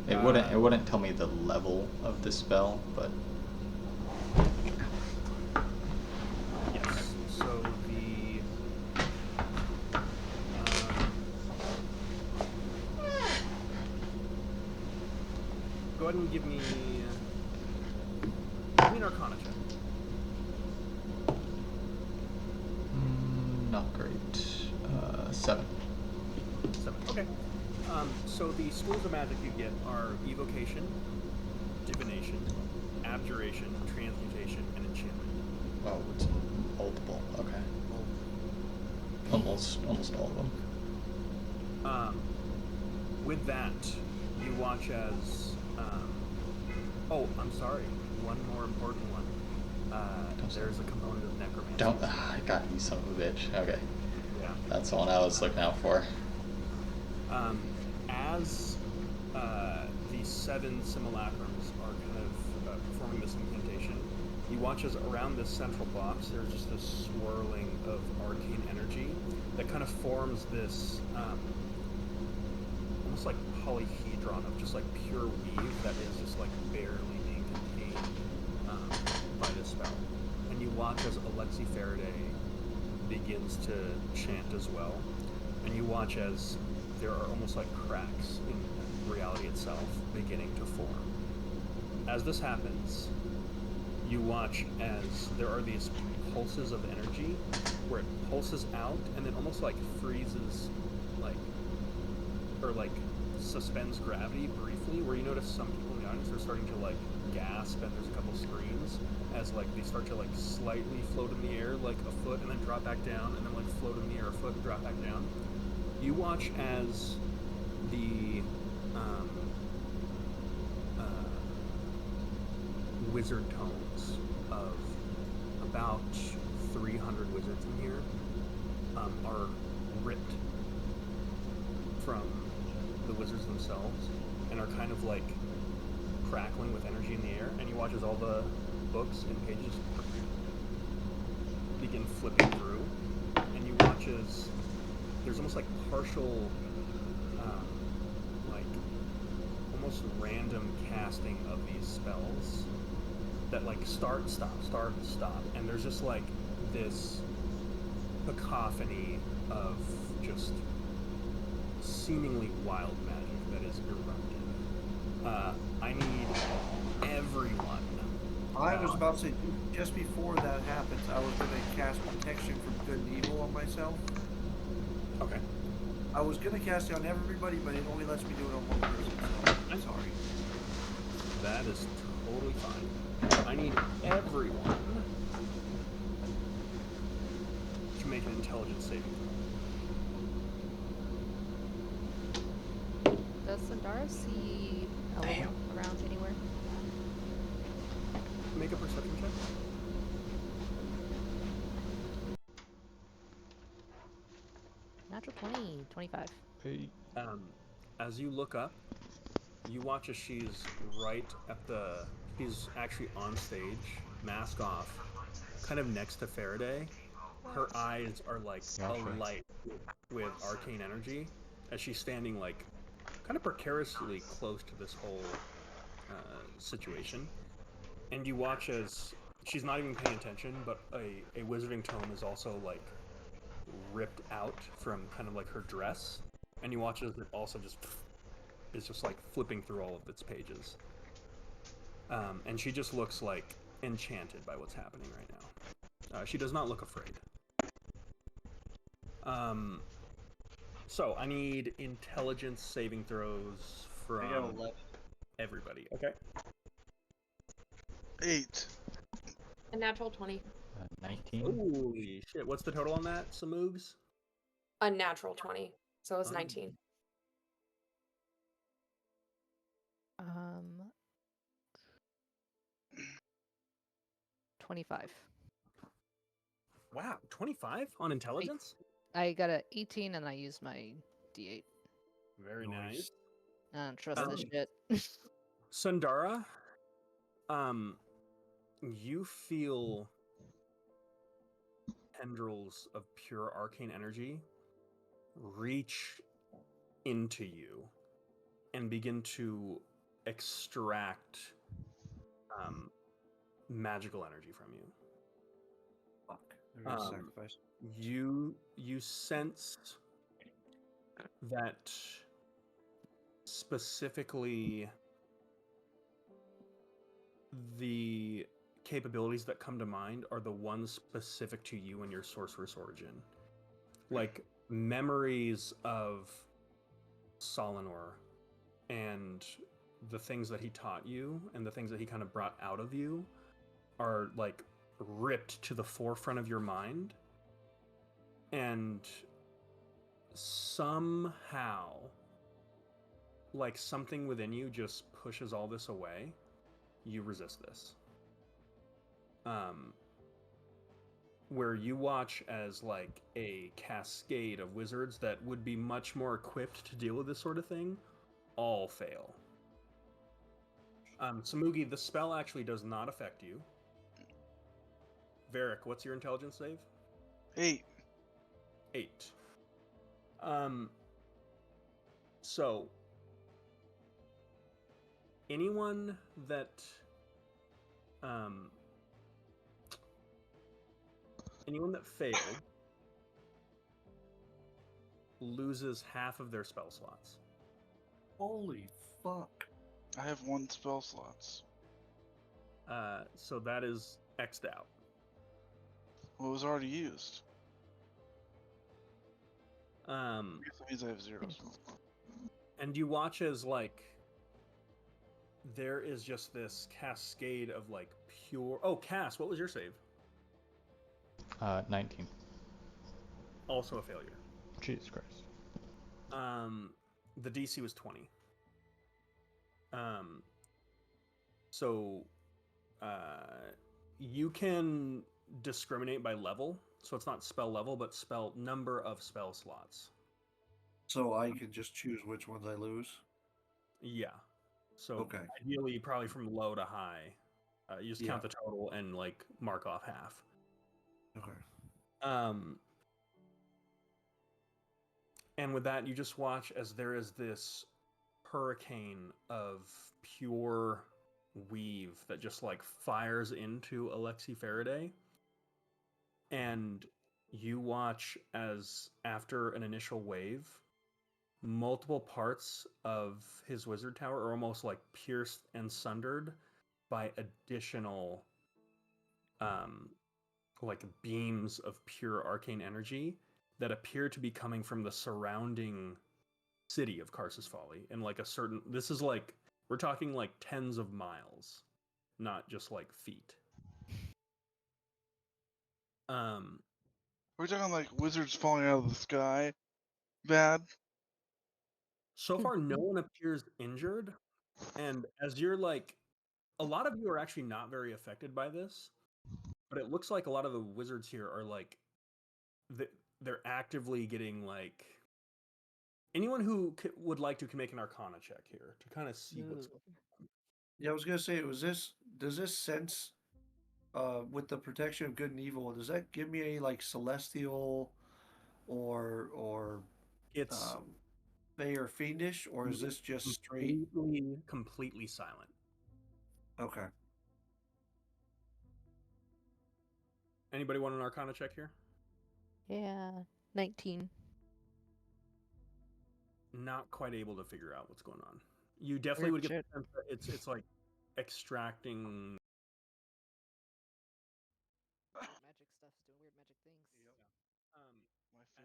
It wouldn't tell me the level of the spell, but Yes. So the ahead and give me an Arcana check. Not great. 7. 7. Okay. So the schools of magic you get are evocation, divination, abjuration, transmutation, and enchantment. Oh, it's multiple. Okay. Almost all of them. With that, you watch as. Oh, I'm sorry. One more important one. There's a component of necromancy. Don't. I got you, son of a bitch. Okay. Yeah. That's the one I was looking out for. As the 7 simulacrums are kind of performing this incantation, you watch as around this central box there's just this swirling of arcane energy that kind of forms this almost like polyhedron of just like pure weave that is just like barely being contained by this spell. And you watch as Alexi Faraday begins to chant as well, and you watch as there are almost like cracks in reality itself beginning to form. As this happens, you watch as there are these pulses of energy where it pulses out and then almost like freezes, like, or like suspends gravity briefly, where you notice some people in the audience are starting to like gasp, and there's a couple screams as like they start to like slightly float in the air like a foot and then drop back down, and then like float in the air a foot and drop back down. You watch as the wizard tomes of about 300 wizards in here are ripped from the wizards themselves and are kind of like crackling with energy in the air, and you watch as all the books and pages begin flipping through, and you watch as there's almost like partial like almost random casting of these spells that like start, stop, and there's just like this cacophony of just seemingly wild magic that is erupting. I need everyone. I was about to say, just before that happens, I was going to cast protection from good and evil on myself. Okay. I was going to cast it on everybody, but it only lets me do it on one person, so I'm sorry. That is totally fine. I need everyone to make an intelligence saving throw. Does Sandara see Eleanor around anywhere? Make a perception check. Natural 20, 25. Hey. As you look up, you watch as she's she's actually on stage, mask off, kind of next to Faraday. Her eyes are like alight with arcane energy as she's standing like kind of precariously close to this whole situation. And you watch as she's not even paying attention, but a wizarding tome is also like ripped out from kind of like her dress, and you watch as it also just is just like flipping through all of its pages. And she just looks like enchanted by what's happening right now. She does not look afraid. So I need intelligence saving throws from everybody. Okay. 8. A natural 20. 19. Holy shit! What's the total on that, Samoogs? A natural 20. So it was 19. 25. Wow, 25 on intelligence. I got a 18 and I used my D8. Very nice. I don't trust this shit. Sundara, you feel tendrils of pure arcane energy reach into you and begin to extract magical energy from you. Fuck. I'm gonna sacrifice. You sense that specifically the capabilities that come to mind are the ones specific to you and your sorceress origin. Like memories of Solinor and the things that he taught you and the things that he kind of brought out of you are like ripped to the forefront of your mind, and somehow like something within you just pushes all this away. You resist this. Where you watch as like a cascade of wizards that would be much more equipped to deal with this sort of thing all fail. Samugi, the spell actually does not affect you. Varric, what's your intelligence save? 8. 8. So anyone that failed loses half of their spell slots. Holy fuck. I have 1 spell slots. So that is X'd out. Well, it was already used. I Um, guess that means I have 0 spell slots. and you watch as like there is just this cascade of like pure. Oh, Cass, what was your save? 19. Also a failure. Jesus Christ. The DC was 20. So you can discriminate by level, so it's not spell level, but spell number of spell slots. So I can just choose which ones I lose? Yeah. So Okay. ideally, probably from low to high. You just count Yeah. the total and like mark off half. Okay. And with that, you just watch as there is this hurricane of pure weave that just like fires into Alexi Faraday. And you watch as after an initial wave, multiple parts of his wizard tower are almost like pierced and sundered by additional like beams of pure arcane energy that appear to be coming from the surrounding city of Karsus Folly. And like this is like, we're talking like tens of miles, not just like feet. We're talking like wizards falling out of the sky. Bad. So far, no one appears injured. And as you're like, a lot of you are actually not very affected by this, but it looks like a lot of the wizards here are like, they're actively getting like, anyone who would like to can make an Arcana check here to kind of see what's going on. Yeah, I was gonna say, does this sense with the protection of good and evil, does that give me a like celestial or It's fey or fiendish, or is this just straight? completely silent. Okay. Anybody want an Arcana check here? Yeah, 19. Not quite able to figure out what's going on. You definitely would get the sense that it's like extracting. Magic stuff's doing weird magic things. Yep.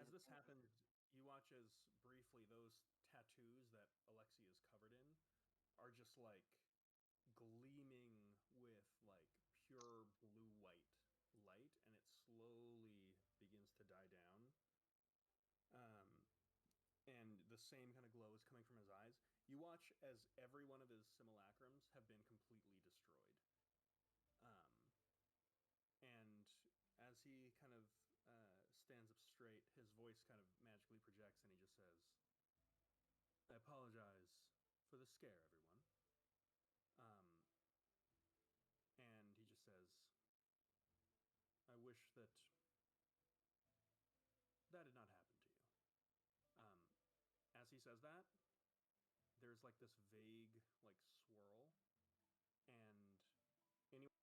As this happens, you watch as briefly those tattoos that Alexi is covered in are just like gleaming with like pure blue-white light, and it slowly begins to die down. And the same kind of glow is coming from his eyes. You watch as every one of his simulacrums have been completely destroyed. And as he kind of stands up straight, his voice kind of magically projects, and he just says, "I apologize for the scare, everyone." And he just says, "I wish that that did not happen to you." As he says that, there's like this vague like swirl, and anyone